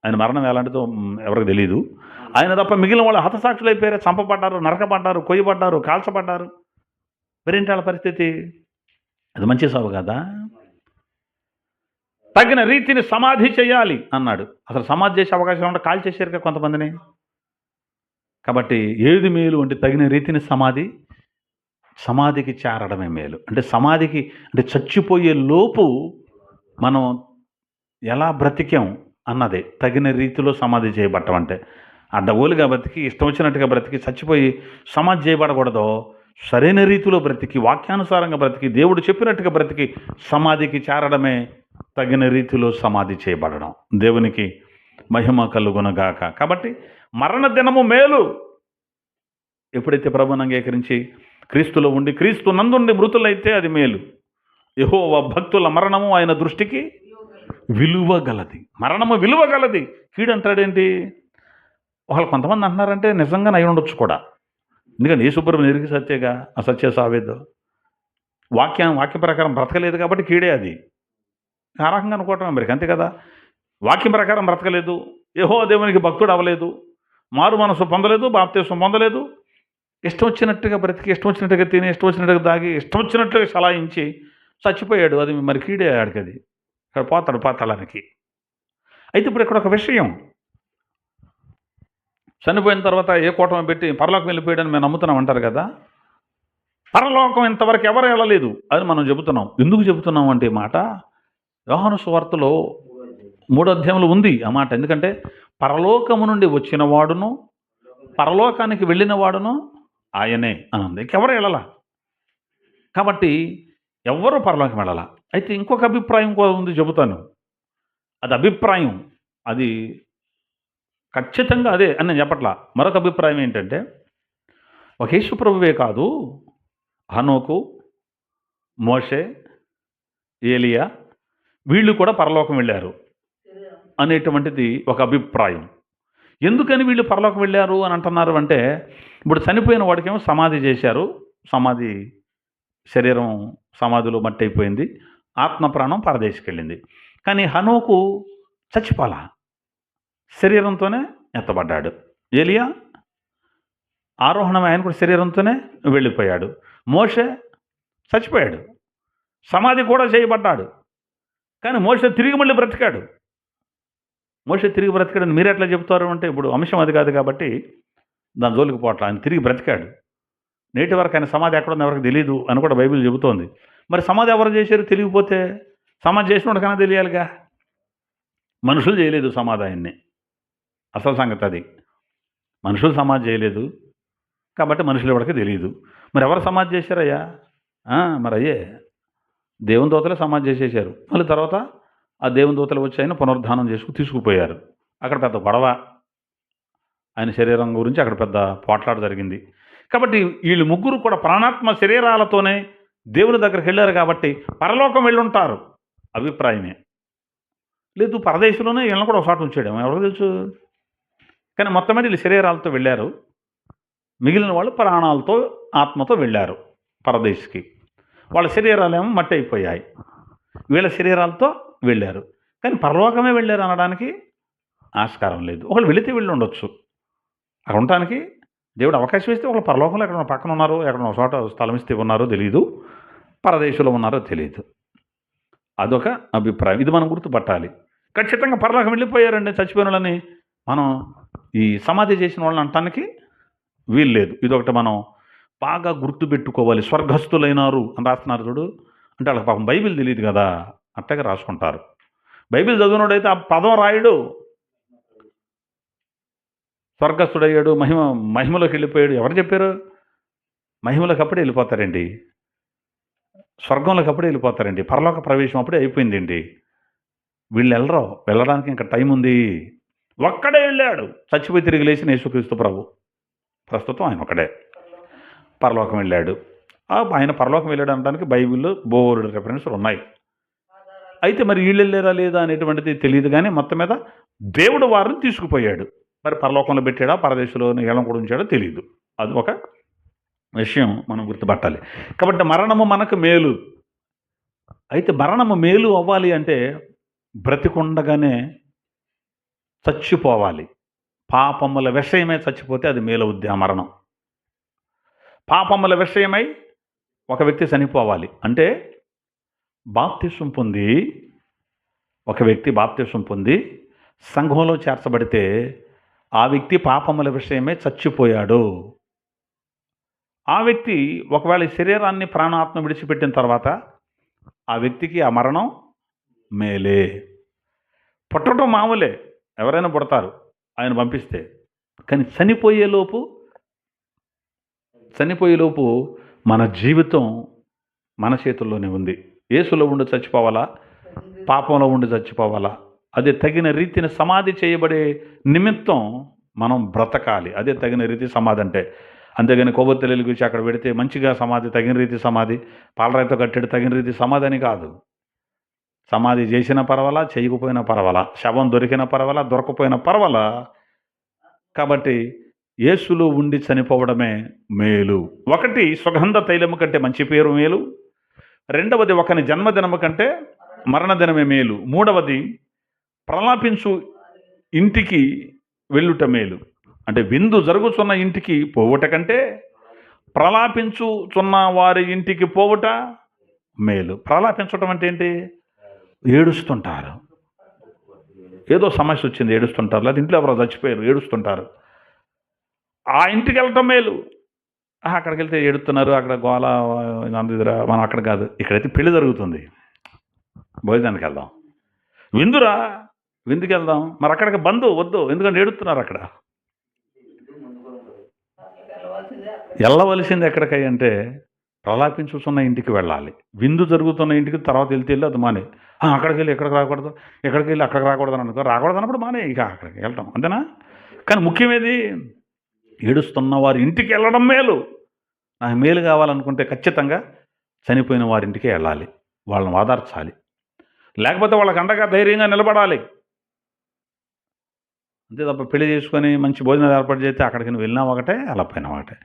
ఆయన మరణం ఎలాంటిదో ఎవరికి తెలియదు, ఆయన తప్ప మిగిలిన వాళ్ళు హతసాక్షులు అయిపోయారు, చంపబడ్డారు, నరకబడ్డారు, కొయ్యబడ్డారు, కాల్చబడ్డారు. మరేంటి వాళ్ళ పరిస్థితి? అది మంచి సాగు కదా. తగిన రీతిని సమాధి చేయాలి అన్నాడు. అసలు సమాధి చేసే అవకాశం ఉంటే కాల్ చేశారు కొంతమందిని. కాబట్టి ఏది మేలు అంటే తగిన రీతిని సమాధికి చేరడమే మేలు. అంటే సమాధికి అంటే చచ్చిపోయే లోపు మనం ఎలా బ్రతికాం అన్నదే తగిన రీతిలో సమాధి చేయబట్టం అంటే. అడ్డగోలుగా బ్రతికి ఇష్టం వచ్చినట్టుగా బ్రతికి చచ్చిపోయి సమాధి చేయబడకూడదు. సరైన రీతిలో బ్రతికి వాక్యానుసారంగా బ్రతికి దేవుడు చెప్పినట్టుగా బ్రతికి సమాధికి చేరడమే తగిన రీతిలో సమాధి చేయబడడం. దేవునికి మహిమ కలుగునగాక. కాబట్టి మరణ దినము మేలు. ఎప్పుడైతే ప్రభువును అంగీకరించి క్రీస్తులో ఉండి క్రీస్తు నందుండి మృతులైతే అది మేలు. యెహోవా భక్తుల మరణము ఆయన దృష్టికి విలువ గలది. మరణము విలువ గలది. కీడు అంటాడేంటి? వాళ్ళు కొంతమంది అంటున్నారంటే నిజంగా అయి ఉండొచ్చు కూడా. ఎందుకంటే యేసుప్రభువు నిరిగి సత్యగా అసత్య సావేదో వాక్య ప్రకారం బ్రతకలేదు కాబట్టి కీడే అది. ఆ రకంగా అనుకోవటం మరి అంతే కదా. వాక్యం ప్రకారం బ్రతకలేదు, యెహోవా దేవునికి భక్తుడు అవ్వలేదు, మారు మనసు పొందలేదు, బాప్తిస్మం పొందలేదు, ఇష్టం వచ్చినట్టుగా బ్రతికి ఇష్టం వచ్చినట్టుగా తిని ఇష్టం వచ్చినట్టుగా తాగి ఇష్టం వచ్చినట్టుగా సలాయించి చచ్చిపోయాడు. అది మరి కీడే ఆడికి. అది ఇక్కడ పోతాడు పాతాళానికి. అయితే ఇప్పుడు ఇక్కడ ఒక విషయం, చనిపోయిన తర్వాత ఏ కూటమి పెట్టి పరలోకం వెళ్ళిపోయాడని మేము నమ్ముతున్నాం అంటారు కదా. పరలోకం ఇంతవరకు ఎవరు వెళ్ళలేదు అని మనం చెబుతున్నాం. ఎందుకు చెబుతున్నాం అంటే మాట యోహాను సువార్తలో 3వ అధ్యాయంలో ఉంది ఆ మాట. ఎందుకంటే పరలోకము నుండి వచ్చిన వాడును పరలోకానికి వెళ్ళిన వాడును ఆయనే అని ఉంది. ఇంకెవరు వెళ్ళాల. కాబట్టి ఎవరు పరలోకం వెళ్ళాల. అయితే ఇంకొక అభిప్రాయం కూడా ఉంది, చెబుతాను. అది అభిప్రాయం, అది ఖచ్చితంగా అదే అని నేను చెప్పట్లా. మరొక అభిప్రాయం ఏంటంటే ఒక యేసుప్రభువే కాదు, హనోకు, మోషే, ఏలియా వీళ్ళు కూడా పరలోకం వెళ్ళారు అనేటువంటిది ఒక అభిప్రాయం. ఎందుకని వీళ్ళు పరలోకం వెళ్ళారు అని అంటున్నారు అంటే, ఇప్పుడు చనిపోయిన వాడికేమో సమాధి చేశారు, సమాధి శరీరం సమాధిలో మట్టి అయిపోయింది, ఆత్మ ప్రాణం పరదేశికి వెళ్ళింది. కానీ హనోకు చచ్చిపోలా, శరీరంతోనే ఎత్తబడ్డాడు. ఏలియా ఆరోహణం, ఆయన కూడా శరీరంతోనే వెళ్ళిపోయాడు. మోషే చచ్చిపోయాడు, సమాధి కూడా చేయబడ్డాడు. కానీ మోషే తిరిగి మళ్ళీ బ్రతికాడు. మోషే తిరిగి బ్రతికాడని మీరు ఎట్లా చెప్తారు అంటే, ఇప్పుడు అంశం అది కాదు కాబట్టి దాని జోలికి పోవట్ల. ఆయన తిరిగి బ్రతికాడు. నేటి వరకు ఆయన సమాధి ఎక్కడుందో ఎవరికి తెలియదు అని కూడా బైబిల్ చెబుతోంది. మరి సమాధి ఎవరు చేశారు? తెలియకపోతే సమాధి చేసినోడు కన్నా తెలియాలిగా. మనుషులు చేయలేదు సమాధి ఆయన్ని, అసలు సంగతి అది. మనుషులు సమాధి చేయలేదు కాబట్టి మనుషులు ఎవరికి తెలియదు. మరి ఎవరు సమాధి చేశారయ్యా? మరి అయ్యే దేవుని దూతలే సమాధి చేసేసారు. మళ్ళీ తర్వాత ఆ దేవుని దూతలు వచ్చి ఆయన పునరుద్ధానం తీసుకుపోయారు. అక్కడ పెద్ద గొడవ, ఆయన శరీరం గురించి అక్కడ పెద్ద పోట్లాట జరిగింది. కాబట్టి వీళ్ళు ముగ్గురు కూడా ప్రాణాత్మ శరీరాలతోనే దేవుని దగ్గరికి వెళ్ళారు కాబట్టి పరలోకం వెళ్ళుంటారు అభిప్రాయమే. లేదు పరదేశంలోనే వీళ్ళని కూడా ఒకసారి ఉంచాడు, ఎవరికి తెలుసు. కానీ మొత్తం మీద వీళ్ళు శరీరాలతో వెళ్ళారు, మిగిలిన వాళ్ళు ప్రాణాలతో ఆత్మతో వెళ్ళారు పరదేశికి. వాళ్ళ శరీరాలేమో మట్టి అయిపోయాయి, వీళ్ళ శరీరాలతో వెళ్ళారు. కానీ పరలోకమే వెళ్ళారు అనడానికి ఆస్కారం లేదు. ఒకళ్ళు వెళితే వెళ్ళి ఉండొచ్చు, అక్కడ ఉండటానికి దేవుడు అవకాశం ఇస్తే ఒకళ్ళు పరలోకంలో ఎక్కడ పక్కన ఉన్నారో, ఎక్కడ ఒక చోట స్థలం ఇస్తే ఉన్నారో తెలియదు, పరదేశంలో ఉన్నారో తెలియదు. అదొక అభిప్రాయం, ఇది మనం గుర్తుపట్టాలి. ఖచ్చితంగా పరలోకం వెళ్ళిపోయారండి చచ్చిపోయిన వాళ్ళని మనం ఈ సమాధి చేసిన వాళ్ళని అనటానికి వీలు లేదు. ఇదొకటి మనం బాగా గుర్తుపెట్టుకోవాలి. స్వర్గస్థులైనారు అని రాస్తున్నారు చూడు, అంటే వాళ్ళకి పాపం బైబిల్ తెలియదు కదా, అట్టగా రాసుకుంటారు. బైబిల్ చదివినోడైతే ఆ పదం రాయడు. స్వర్గస్థుడయ్యాడు, మహిమలోకి వెళ్ళిపోయాడు, ఎవరు చెప్పారు? మహిమలోకి అప్పుడే వెళ్ళిపోతారండి, స్వర్గంలోకి అప్పుడే వెళ్ళిపోతారండి, పరలోక ప్రవేశం అప్పుడే అయిపోయిందండి. వీళ్ళు వెళ్ళడానికి ఇంకా టైం ఉంది. ఒక్కడే వెళ్ళాడు, చచ్చిపోయి తిరిగి లేచిన యేసుక్రీస్తు ప్రభు. ప్రస్తుతం ఆయన ఒకడే పరలోకం వెళ్ళాడు. ఆయన పరలోకం వెళ్ళాడు అనడానికి బైబిల్లో బోర్డు రెఫరెన్స్లు ఉన్నాయి. అయితే మరి వీళ్ళు వెళ్ళారా లేదా అనేటువంటిది తెలియదు, కానీ మొత్తం మీద దేవుడు వారిని తీసుకుపోయాడు. మరి పరలోకంలో పెట్టాడా, పరదేశంలో ఏళ్ళం కూడా ఉంచాడో తెలియదు. అది ఒక విషయం మనం గుర్తుపట్టాలి. కాబట్టి మరణము మనకు మేలు. అయితే మరణము మేలు అవ్వాలి అంటే బ్రతికుండగానే చచ్చిపోవాలి. పాపముల విషయమై చచ్చిపోతే అది మేలవుద్ది ఆ మరణం. పాపముల విషయమై ఒక వ్యక్తి చనిపోవాలి అంటే బాప్తిసం పొంది, ఒక వ్యక్తి బాప్తిసం పొంది సంఘంలో చేర్చబడితే ఆ వ్యక్తి పాపముల విషయమై చచ్చిపోయాడు. ఆ వ్యక్తి ఒకవేళ ఈ శరీరాన్ని ప్రాణాత్మ విడిచిపెట్టిన తర్వాత ఆ వ్యక్తికి ఆ మరణం మేలే. పుట్టడం మామూలే, ఎవరైనా పుడతారు ఆయన పంపిస్తే. కానీ చనిపోయేలోపు మన జీవితం మన చేతుల్లోనే ఉంది. యేసులో ఉండి చచ్చిపోవాలా, పాపంలో ఉండి చచ్చిపోవాలా, అదే తగిన రీతిని సమాధి చేయబడే నిమిత్తం మనం బ్రతకాలి. అదే తగిన రీతి సమాధి అంటే. అంతేగాని కొవ్వొత్తులు గురించి అక్కడ పెడితే మంచిగా సమాధి, తగిన రీతి సమాధి, పాలరాయితో కట్టేది తగిన రీతి సమాధి అని కాదు. సమాధి చేసిన పర్వాలా, చేయకపోయినా పర్వాలా, శవం దొరికిన పర్వాలా, దొరకపోయినా పర్వాలా. కాబట్టి యేసులో ఉండి చనిపోవడమే మేలు. ఒకటి, సుగంధ తైలము కంటే మంచి పేరు మేలు. రెండవది, ఒకని జన్మదినము కంటే మరణదినమే మేలు. మూడవది, ప్రలాపించు ఇంటికి వెళ్ళుట మేలు. అంటే విందు జరుగుతున్న ఇంటికి పోవుట కంటే ప్రలాపించుచున్న వారి ఇంటికి పోవుట మేలు. ప్రలాపించటం అంటే ఏంటి? ఏడుస్తుంటారు. ఏదో సమస్య వచ్చింది ఏడుస్తుంటారు, లేదా ఇంట్లో ఎవరో చచ్చిపోయారు ఏడుస్తుంటారు. ఆ ఇంటికి వెళ్ళటం మేలు. అక్కడికి వెళ్తే ఏడుతున్నారు, అక్కడ గోళ నందిదిరా, మనం అక్కడ కాదు, ఇక్కడైతే పెళ్లి జరుగుతుంది, భోజనానికి వెళ్దాం. విందుకి వెళ్దాం, మరి అక్కడికి బంధు వద్దు, ఎందుకంటే ఏడుతున్నారు అక్కడ. వెళ్ళవలసింది ఎక్కడికై అంటే ప్రలాపించుతున్న ఇంటికి వెళ్ళాలి. విందు జరుగుతున్న ఇంటికి తర్వాత వెళ్తే అది మానే. అక్కడికి వెళ్ళి ఎక్కడికి రాకూడదు, ఎక్కడికి వెళ్ళి అక్కడికి రాకూడదు అనుకో, రాకూడదు అన్నప్పుడు మానే ఇక అక్కడికి వెళ్ళటం, అంతేనా? కానీ ముఖ్యమేది ఏడుస్తున్న వారి ఇంటికి వెళ్ళడం మేలు. నాకు మేలు కావాలనుకుంటే ఖచ్చితంగా చనిపోయిన వారింటికి వెళ్ళాలి, వాళ్ళని ఓదార్చాలి, లేకపోతే వాళ్ళకి అండగా ధైర్యంగా నిలబడాలి. అంతే తప్ప పెళ్లి చేసుకొని మంచి భోజనాలు ఏర్పాటు చేస్తే అక్కడికి నువ్వు వెళ్ళినా ఒకటే, వెళ్ళకపోయినా ఒకటే.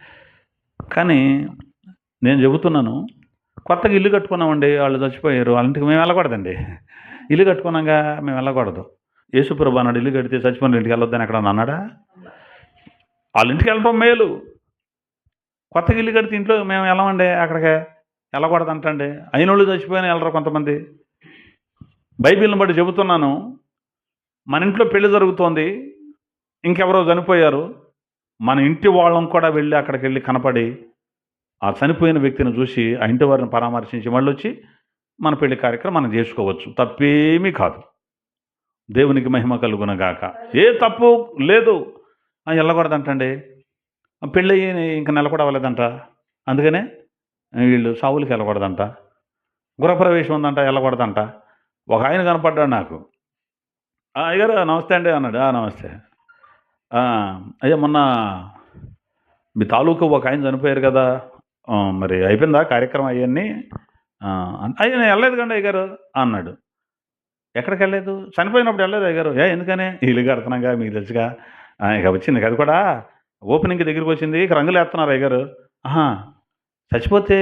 కానీ నేను చెబుతున్నాను, కొత్తగా ఇల్లు కట్టుకున్నామండి, వాళ్ళు చచ్చిపోయారు, వాళ్ళ ఇంటికి మేము వెళ్ళకూడదండి. ఇల్లు కట్టుకున్నాక మేము వెళ్ళకూడదు. యేసుప్రభు అన్నాడు, ఇల్లు కడితే చచ్చిపోయిన ఇంటికి వెళ్ళొద్దని ఎక్కడ అన్నాడా? వాళ్ళ ఇంటికి వెళ్ళటం మేలు. కొత్తగా ఇల్లు కడితే ఇంట్లో మేము వెళ్ళమండి, అక్కడికి వెళ్ళకూడదు అంటండి. అయిన వాళ్ళు చచ్చిపోయినా వెళ్ళరు కొంతమంది. బైబిల్ని బట్టి చెబుతున్నాను, మన ఇంట్లో పెళ్లి జరుగుతోంది, ఇంకెవరో చనిపోయారు, మన ఇంటి వాళ్ళం కూడా వెళ్ళి అక్కడికి వెళ్ళి కనపడి ఆ చనిపోయిన వ్యక్తిని చూసి ఆ ఇంటి వారిని పరామర్శించి మళ్ళీ వచ్చి మన పెళ్లి కార్యక్రమం మనం చేసుకోవచ్చు, తప్పేమీ కాదు. దేవునికి మహిమ కలుగునగాక. ఏ తప్పు లేదు. వెళ్ళకూడదంటండి, పెళ్ళి అయ్యి ఇంకా నెల కూడా అవ్వలేదంట, అందుకనే వీళ్ళు సావులకి వెళ్ళకూడదంట, గృహప్రవేశం ఉందంట వెళ్ళకూడదంట. ఒక ఆయన కనపడ్డాడు నాకు, అయ్యారు నమస్తే అండి అన్నాడు. నమస్తే. అయ్యా మొన్న మీ తాలూకు ఒక ఆయన చనిపోయారు కదా, మరి అయిపోయిందా కార్యక్రమం అవన్నీ? అయ్యా నేను వెళ్ళలేదు కండి అయ్యారు అన్నాడు. ఎక్కడికి వెళ్ళలేదు? చనిపోయినప్పుడు వెళ్ళలేదు అయ్యారు. ఎందుకని? ఇల్లు కడుతున్నాగా, మీకు తెలుసుగా, ఇక వచ్చింది అది కూడా ఓపెనింగ్కి దగ్గరికి వచ్చింది, ఇక రంగులు వేస్తున్నారు అయ్యారు. చచ్చిపోతే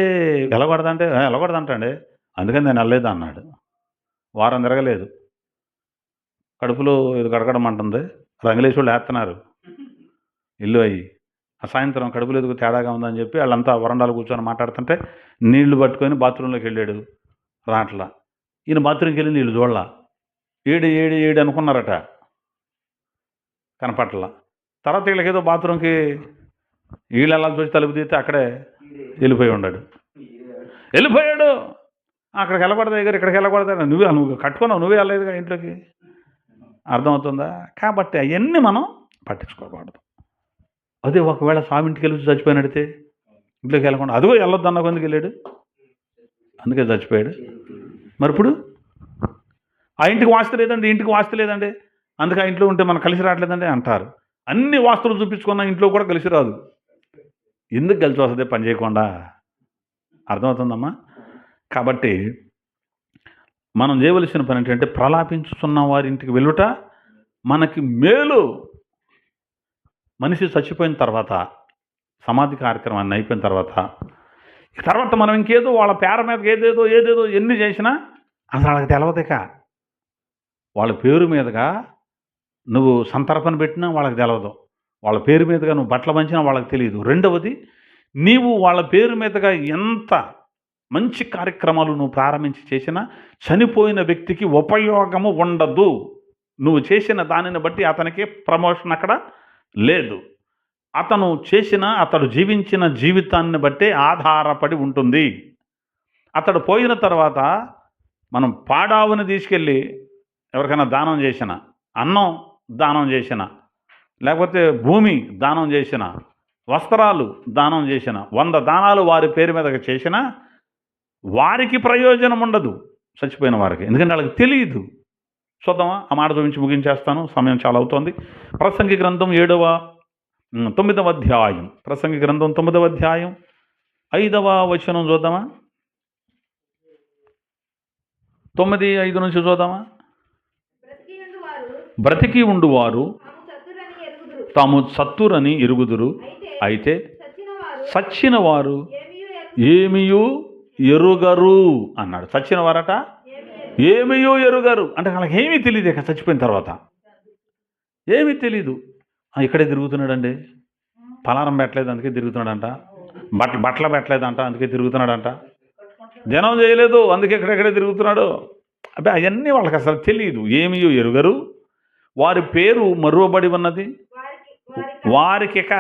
వెళ్ళకూడదంటే వెళ్ళకూడదంటండి, అందుకని నేను వెళ్ళలేదు అన్నాడు. వారం తిరగలేదు, కడుపులో ఇది కడగడం అంటుంది, రంగులేసి వాళ్ళు వేస్తున్నారు ఇల్లు అయ్యి. సాయంత్రం కడుపులో ఎదుగు తేడాగా ఉందని చెప్పి వాళ్ళంతా వరండాలు కూర్చొని మాట్లాడుతుంటే నీళ్లు పట్టుకొని బాత్రూంలోకి వెళ్ళాడు, రాట్లా. ఈయన బాత్రూంకి వెళ్ళి నీళ్ళు చూడలా, ఏడు అనుకున్నారట, కనపట్ల. తర్వాత వీళ్ళకి ఏదో బాత్రూంకి వీళ్ళు వెళ్ళాలి చూసి తలుపు తీస్తే అక్కడే వెళ్ళిపోయాడు. అక్కడికి వెళ్ళకూడదు దగ్గర, ఇక్కడికి వెళ్ళకూడదు, నువ్వు కట్టుకున్నావు, నువ్వే వెళ్ళలేదుగా ఇంట్లోకి. అర్థమవుతుందా? కాబట్టి అవన్నీ మనం పట్టించుకోకూడదు. అదే ఒకవేళ స్వామింటికి వెళ్ళి చచ్చిపోయినడితే ఇంట్లోకి వెళ్ళకుండా, అదిగో వెళ్ళొద్దు అన్న కొందుకు వెళ్ళాడు, అందుకే చచ్చిపోయాడు. మరి ఇప్పుడు ఆ ఇంటికి వాస్తు లేదండి, ఇంటికి వాస్తు లేదండి, అందుకే ఆ ఇంట్లో ఉంటే మనం కలిసి రావట్లేదండి అంటారు. అన్ని వాస్తులు చూపించుకున్న ఇంట్లో కూడా కలిసి రాదు. ఎందుకు కలిసి వస్తుంది పని చేయకుండా? అర్థమవుతుందమ్మా? కాబట్టి మనం చేయవలసిన పని ఏంటంటే ప్రలాపించుతున్న వారింటికి వెళ్ళుట మనకి మేలు. మనిషి చచ్చిపోయిన తర్వాత సమాధి కార్యక్రమాన్ని అయిపోయిన తర్వాత మనం ఇంకేదో వాళ్ళ పేర మీదకి ఏదేదో ఎన్ని చేసినా అసలు వాళ్ళకి తెలవదిక. వాళ్ళ పేరు మీదుగా నువ్వు సంతర్పణ పెట్టినా వాళ్ళకి తెలవదు, వాళ్ళ పేరు మీదుగా నువ్వు బట్టలు పంచినా వాళ్ళకి తెలియదు. రెండవది, నీవు వాళ్ళ పేరు మీదుగా ఎంత మంచి కార్యక్రమాలు నువ్వు ప్రారంభించి చేసినా చనిపోయిన వ్యక్తికి ఉపయోగము ఉండదు. నువ్వు చేసిన దానిని బట్టి అతనికి ప్రమోషన్ అక్కడ లేదు. అతడు జీవించిన జీవితాన్ని బట్టే ఆధారపడి ఉంటుంది. అతడు పోయిన తర్వాత మనం పాడావుని తీసుకెళ్ళి ఎవరికైనా దానం చేసిన, అన్నం దానం చేసిన, లేకపోతే భూమి దానం చేసిన, వస్త్రాలు దానం చేసిన, 100 దానాలు వారి పేరు మీదకి చేసినా వారికి ప్రయోజనం ఉండదు, చచ్చిపోయిన వారికి. ఎందుకంటే వాళ్ళకి తెలియదు. చూద్దామా? ఆ మాట చూపించి ముగించేస్తాను, సమయం చాలా అవుతోంది. ప్రసంగి గ్రంథం 9వ అధ్యాయం, ప్రసంగి గ్రంథం 9వ అధ్యాయం 5వ వచనం చూద్దామా? 9:5 నుంచి చూద్దామా? బ్రతికి ఉండువారు తాము చత్తురని ఎరుగుదురు, అయితే చచ్చిన వారు ఏమియూ ఎరుగరు అన్నాడు. చచ్చిన వారట ఏమియూ ఎరుగరు అంటే వాళ్ళకి ఏమీ తెలియదు. ఇక చచ్చిపోయిన తర్వాత ఏమీ తెలీదు. ఇక్కడే తిరుగుతున్నాడండి, పలారం పెట్టలేదు అందుకే తిరుగుతున్నాడంట, బట్టలు పెట్టలేదంట అందుకే తిరుగుతున్నాడంట, జనం చేయలేదు అందుకే ఇక్కడెక్కడే తిరుగుతున్నాడు. అబ్బే అవన్నీ వాళ్ళకి అసలు తెలియదు. ఏమియూ ఎరుగరు, వారి పేరు మరువబడి ఉన్నది, వారికి ఇక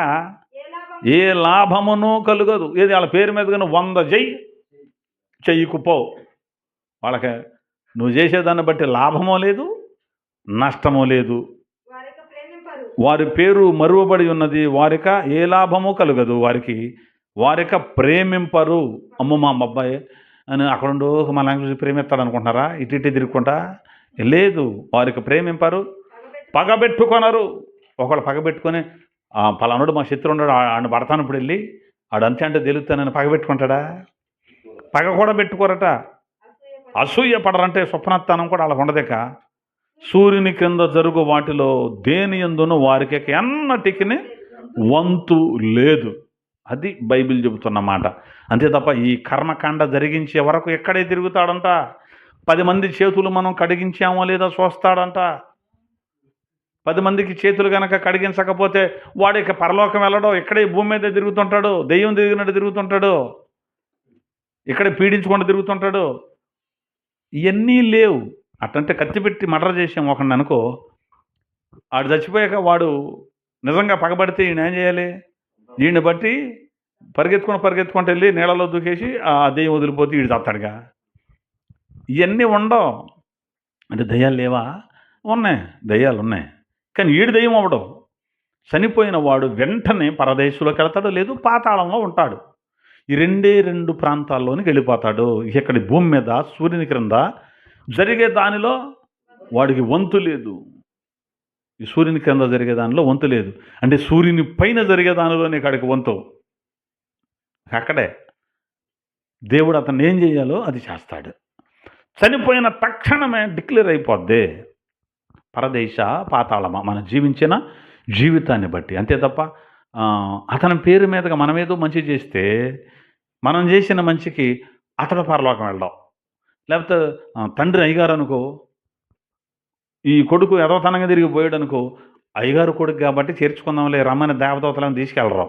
ఏ లాభమును కలుగదు. ఏది వాళ్ళ పేరు మీదగా 100 చెయ్యకుపో, వాళ్ళకి నువ్వు చేసేదాన్ని బట్టి లాభమో లేదు, నష్టమో లేదు. వారి పేరు మరువబడి ఉన్నది, వారిక ఏ లాభము కలుగదు, వారిక ప్రేమింపరు. అమ్మ మా అబ్బాయి అని అక్కడుండో మా లాంగ్వేజ్ ప్రేమిస్తాడు అనుకుంటున్నారా? ఇటు తిరుగుకుంటా లేదు. వారికి ప్రేమింపరు, పగబెట్టుకొనరు. ఒకళ్ళు పగబెట్టుకొని పలానుడు మా శత్రు ఉన్నాడు ఆడిని పడతాను ఇప్పుడు వెళ్ళి ఆడు అంతే అంటే తెలుస్తానని పగబెట్టుకుంటాడా? పగ కూడా పెట్టుకోరట. అసూయ పడరంటే స్వప్నత్తానం కూడా అలా ఉండదేక. సూర్యుని కింద జరుగు వాటిలో దేని యందును వారికి ఎన్నటికి వంతు లేదు. అది బైబిల్ చెబుతున్న మాట. అంతే తప్ప ఈ కర్మకాండ జరిగించే వరకు ఎక్కడే తిరుగుతాడంట. 10 మంది చేతులు మనం కడిగించామో లేదా చూస్తాడంట. 10 మందికి చేతులు కనుక కడిగించకపోతే వాడు ఇక పరలోకం వెళ్ళడం, ఇక్కడే భూమి మీద తిరుగుతుంటాడు, దెయ్యం తిరిగినట్టు తిరుగుతుంటాడు, ఇక్కడే పీడించుకుంటూ తిరుగుతుంటాడు. ఇవన్నీ లేవు. అట్టంటే కత్తి పెట్టి మర్డర్ చేసాం ఒకడిని అనుకో, ఆడు చచ్చిపోయాక వాడు నిజంగా పగబడితే ఈయన ఏం చేయాలి? దీన్ని బట్టి పరిగెత్తుకుంటూ వెళ్ళి నీళ్ళలో దూకేసి ఆ దెయ్యం వదిలిపోతే వీడు చస్తాడుగా. ఇవన్నీ ఉండవు. అంటే దయ్యాలు లేవా? ఉన్నాయి, దయ్యాలు ఉన్నాయి. కానీ ఈడు దయ్యం అవ్వడం. చనిపోయిన వాడు వెంటనే పరదేశంలోకి వెళ్తాడు, లేదు పాతాళంలో ఉంటాడు. ఈ 2 ప్రాంతాల్లోనికి వెళ్ళిపోతాడు. ఇక్కడి భూమి మీద సూర్యుని క్రింద జరిగే దానిలో వాడికి వంతు లేదు. ఈ సూర్యుని క్రింద జరిగే దానిలో వంతు లేదు. అంటే సూర్యుని పైన జరిగే దానిలోనే ఇక్కడికి వంతు. అక్కడే దేవుడు అతన్ని ఏం చేయాలో అది చేస్తాడు. చనిపోయిన తక్షణమే డిక్లేర్ అయిపోద్ది పరదేశ పాతాళమా, మనం జీవించిన జీవితాన్ని బట్టి. అంతే తప్ప అతని పేరు మీదుగా మనమేదో మంచి చేస్తే మనం చేసిన మంచికి అతడు పరలోకం వెళ్ళడం. లేకపోతే తండ్రి అయ్యగారు అనుకో, ఈ కొడుకు ఎదవతనంగా తిరిగిపోయాడు అనుకో, అయ్యగారు కొడుకు కాబట్టి చేర్చుకుందాంలే రమ్మని దేవదూతలను తీసుకెళ్ళరు.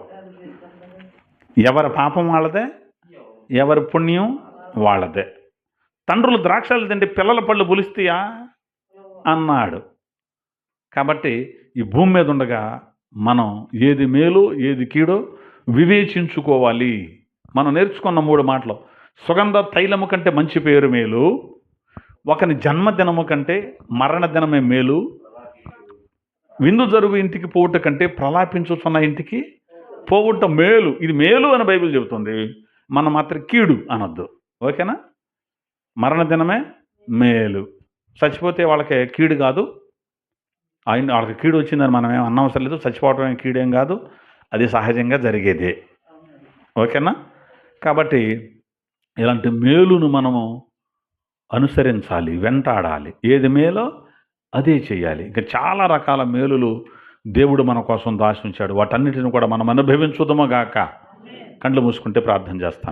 ఎవరి పాపం వాళ్ళదే, ఎవరి పుణ్యం వాళ్ళదే. తండ్రులు ద్రాక్షలు తింటే పిల్లల పళ్ళు పులిస్తాయా అన్నాడు. కాబట్టి ఈ భూమి మీద ఉండగా మనం ఏది మేలు ఏది కీడో వివేచించుకోవాలి. మనం నేర్చుకున్న 3 మాటలు: సుగంధ తైలము కంటే మంచి పేరు మేలు, ఒకని జన్మదినము కంటే మరణ దినమే మేలు, విందు జరుగు ఇంటికి పోవుట కంటే ప్రలాపించుతున్న ఇంటికి పోవుట మేలు. ఇది మేలు అని బైబిల్ చెబుతుంది. మనం మాత్రం కీడు అనొద్దు. ఓకేనా? మరణ దినమే మేలు. చచ్చిపోతే వాళ్ళకి కీడు కాదు. వాళ్ళకి కీడు వచ్చిందని మనం ఏం అనవసరం లేదు. చచ్చిపోవటం ఏం కీడేం కాదు, అది సహజంగా జరిగేదే. ఓకేనా? కాబట్టి ఇలాంటి మేలును మనము అనుసరించాలి, వెంటాడాలి. ఏది మేలో అదే చేయాలి. ఇంకా చాలా రకాల మేలులు దేవుడు మన కోసం దాచి ఉంచాడు. వాటన్నిటిని కూడా మనం అనుభవించుదము గాక. కళ్ళు మూసుకుంటే ప్రార్థన చేస్తాను.